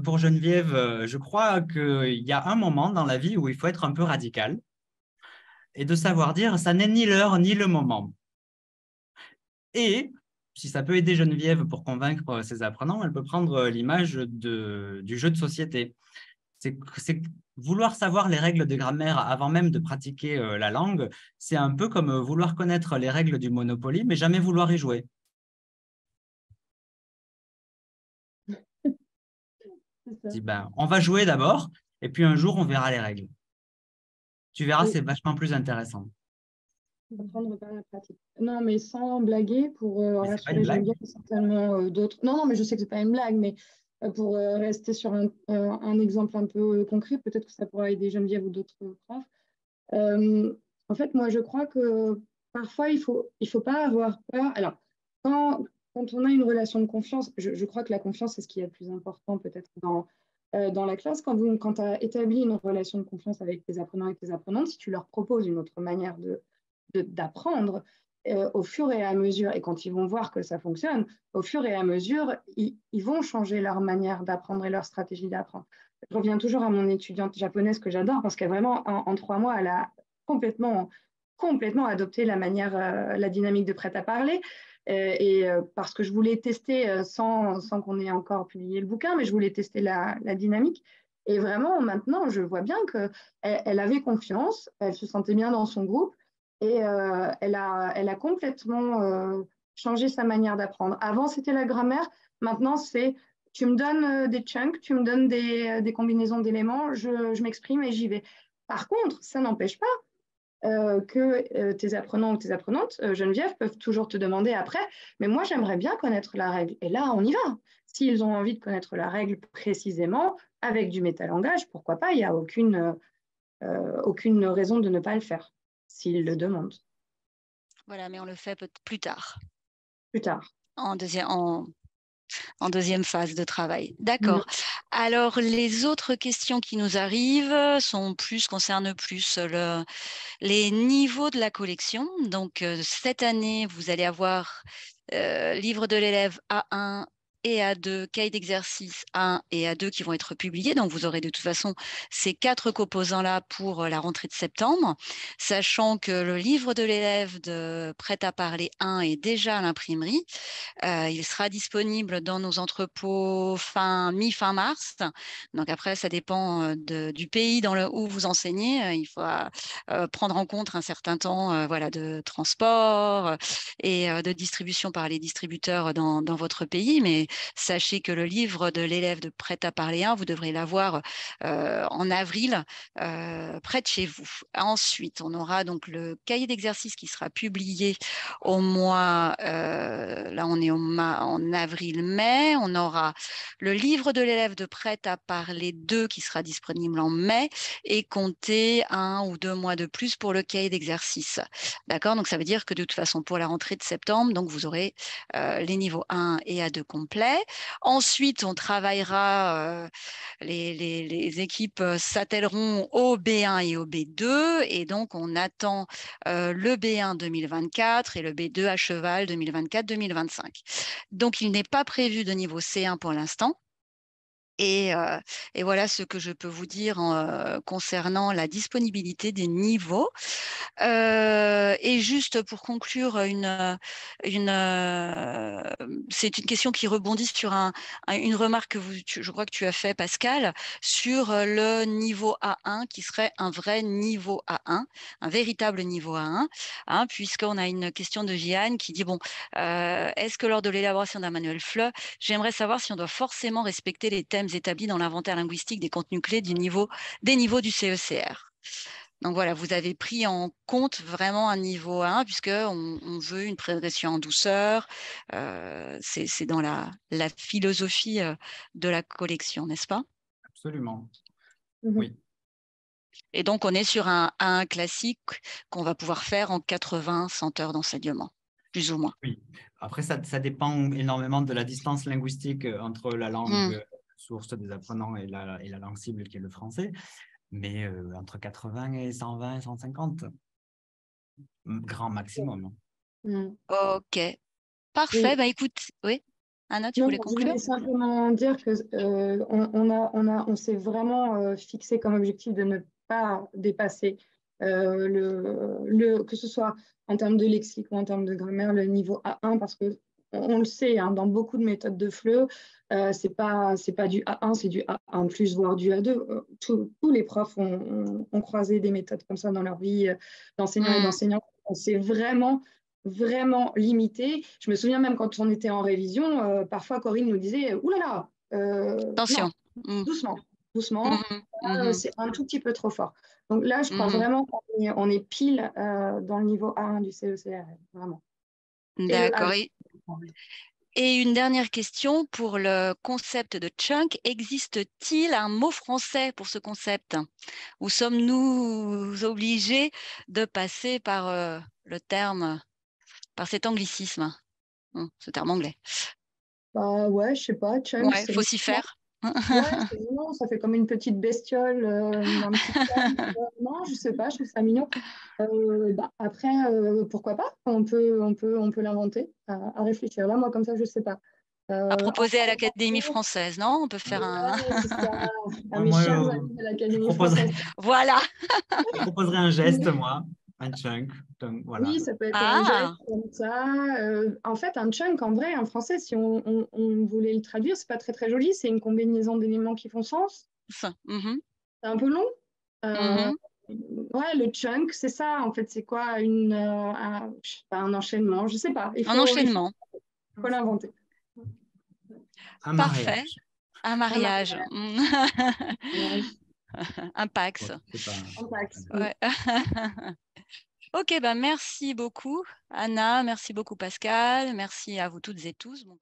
pour Geneviève, je crois qu'il y a un moment dans la vie où il faut être un peu radical et de savoir dire ça n'est ni l'heure ni le moment. Et si ça peut aider Geneviève pour convaincre ses apprenants, elle peut prendre l'image du jeu de société. C'est vouloir savoir les règles de grammaire avant même de pratiquer la langue, c'est un peu comme vouloir connaître les règles du Monopoly, mais jamais vouloir y jouer. Dis, ben, on va jouer d'abord, et puis un jour, on verra les règles. Tu verras, Oui. c'est vachement plus intéressant. Apprendre par la pratique. Non, mais sans blaguer, pour Mais c'est pas une rassurer blague. Geneviève et certainement d'autres. Non, mais je sais que c'est pas une blague, mais pour rester sur un exemple un peu concret, peut-être que ça pourra aider Geneviève ou d'autres profs. En fait, moi, je crois que parfois, il faut pas avoir peur. Alors, quand on a une relation de confiance, je crois que la confiance, c'est ce qui est le plus important peut-être dans la classe. Quand tu as établi une relation de confiance avec tes apprenants et tes apprenantes, si tu leur proposes une autre manière d'apprendre, au fur et à mesure, et quand ils vont voir que ça fonctionne, au fur et à mesure, ils vont changer leur manière d'apprendre et leur stratégie d'apprendre. Je reviens toujours à mon étudiante japonaise que j'adore parce qu'elle vraiment, en 3 mois, elle a complètement adopté la dynamique de prêt-à-parler. Parce que je voulais tester, sans qu'on ait encore publié le bouquin, mais je voulais tester la dynamique. Et vraiment, maintenant, je vois bien qu'elle avait confiance, elle se sentait bien dans son groupe et elle a complètement changé sa manière d'apprendre. Avant, c'était la grammaire. Maintenant, c'est tu me donnes des chunks, tu me donnes des combinaisons d'éléments, je m'exprime et j'y vais. Par contre, ça n'empêche pas que tes apprenants ou tes apprenantes, Geneviève, peuvent toujours te demander après, mais moi j'aimerais bien connaître la règle. Et là, on y va. S'ils ont envie de connaître la règle précisément, avec du métalangage, pourquoi pas, il n'y a aucune raison de ne pas le faire, s'ils le demandent. Voilà, mais on le fait plus tard, Plus tard. en deuxième phase de travail. D'accord. Alors, les autres questions qui nous arrivent concernent plus les niveaux de la collection. Donc, cette année, vous allez avoir livre de l'élève A1 et A2, cahier d'exercice A1 et A2 qui vont être publiés. Donc, vous aurez de toute façon ces 4 composants-là pour la rentrée de septembre, sachant que le livre de l'élève de Prêt-à-parler 1 est déjà à l'imprimerie. Il sera disponible dans nos entrepôts mi-fin mars. Donc après, ça dépend du pays où vous enseignez. Il faudra prendre en compte un certain temps de transport et de distribution par les distributeurs dans votre pays. Mais sachez que le livre de l'élève de Prêt-à-parler 1, vous devrez l'avoir en avril près de chez vous. Ensuite, on aura donc le cahier d'exercice qui sera publié au mois, là on est en avril-mai, on aura le livre de l'élève de Prêt-à-parler 2 qui sera disponible en mai et compter 1 ou 2 mois de plus pour le cahier d'exercice. D'accord? Donc ça veut dire que de toute façon pour la rentrée de septembre, donc vous aurez les niveaux 1 et A2 complets. Ensuite, on travaillera, les équipes s'attelleront au B1 et au B2 et donc on attend le B1 2024 et le B2 à cheval 2024-2025. Donc, il n'est pas prévu de niveau C1 pour l'instant. Et voilà ce que je peux vous dire concernant la disponibilité des niveaux. Et juste pour conclure, c'est une question qui rebondit sur une remarque que je crois que tu as fait, Pascal, sur le niveau A1 qui serait un vrai niveau A1, un véritable niveau A1, hein, puisqu'on a une question de Jeanne qui dit, bon, est-ce que lors de l'élaboration d'un manuel FLE, j'aimerais savoir si on doit forcément respecter les thèmes établis dans l'inventaire linguistique des contenus clés des niveaux du CECR. Donc voilà, vous avez pris en compte vraiment un niveau 1 puisqu'on veut une progression en douceur. C'est dans la philosophie de la collection, n'est-ce pas? Absolument. Mhm. Oui. Et donc, on est sur un classique qu'on va pouvoir faire en 80-100 heures d'enseignement, plus ou moins. Oui. Après, ça dépend énormément de la distance linguistique entre la langue source des apprenants et la langue cible qui est le français. Mais entre 80 et 120, 150, grand maximum. Ok, parfait. Oui. Bah, écoute, oui, Anna, tu voulais conclure? Je voulais simplement dire que on s'est vraiment fixé comme objectif de ne pas dépasser que ce soit en termes de lexique ou en termes de grammaire, le niveau A1, parce que on le sait, hein, dans beaucoup de méthodes de FLE, c'est pas du A1, c'est du A1+, voire du A2. Tous les profs ont croisé des méthodes comme ça dans leur vie d'enseignant et d'enseignant. C'est vraiment limité. Je me souviens même quand on était en révision, parfois Corinne nous disait « Ouh là là, attention, non, doucement, c'est un tout petit peu trop fort ». Donc là, je pense vraiment qu'on est pile dans le niveau A1 du CECR, vraiment. D'accord. Et une dernière question pour le concept de chunk. Existe-t-il un mot français pour ce concept? Ou sommes-nous obligés de passer par le terme par cet anglicisme, ce terme anglais? Bah ouais, je sais pas, chunk, Ouais, c'est faut s'y faire. Ouais, c'est mignon, ça fait comme une petite bestiole, un petit chunk. Non, je sais pas, je trouve ça mignon. Après, pourquoi pas? On peut l'inventer, à réfléchir. Là, moi, comme ça, je sais pas. À En proposer à l'Académie français, française, non? On peut faire un. ouais, c'est ça. À Ouais, mes moi, chers amis de je l'Académie proposerais, française. Voilà. je proposerais un geste, moi, un chunk. Donc, voilà. Oui, ça peut être un geste Ah, comme ça. En fait, un chunk, en vrai, en français, si on voulait le traduire, c'est pas très très joli. C'est une combinaison d'éléments qui font sens. ça. Mhm, C'est un peu long. Euh, mhm. ouais, le chunk, c'est ça. En fait, c'est quoi je sais pas, un enchaînement. Je sais pas. Il Un faut, il faut, enchaînement. faut l'inventer. Un Parfait. mariage. Un Un mariage. mariage, Un Pax. Ouais, c'est pas... un pax. Ouais. Ok, ben merci beaucoup, Anna. Merci beaucoup, Pascal. Merci à vous toutes et tous. Bon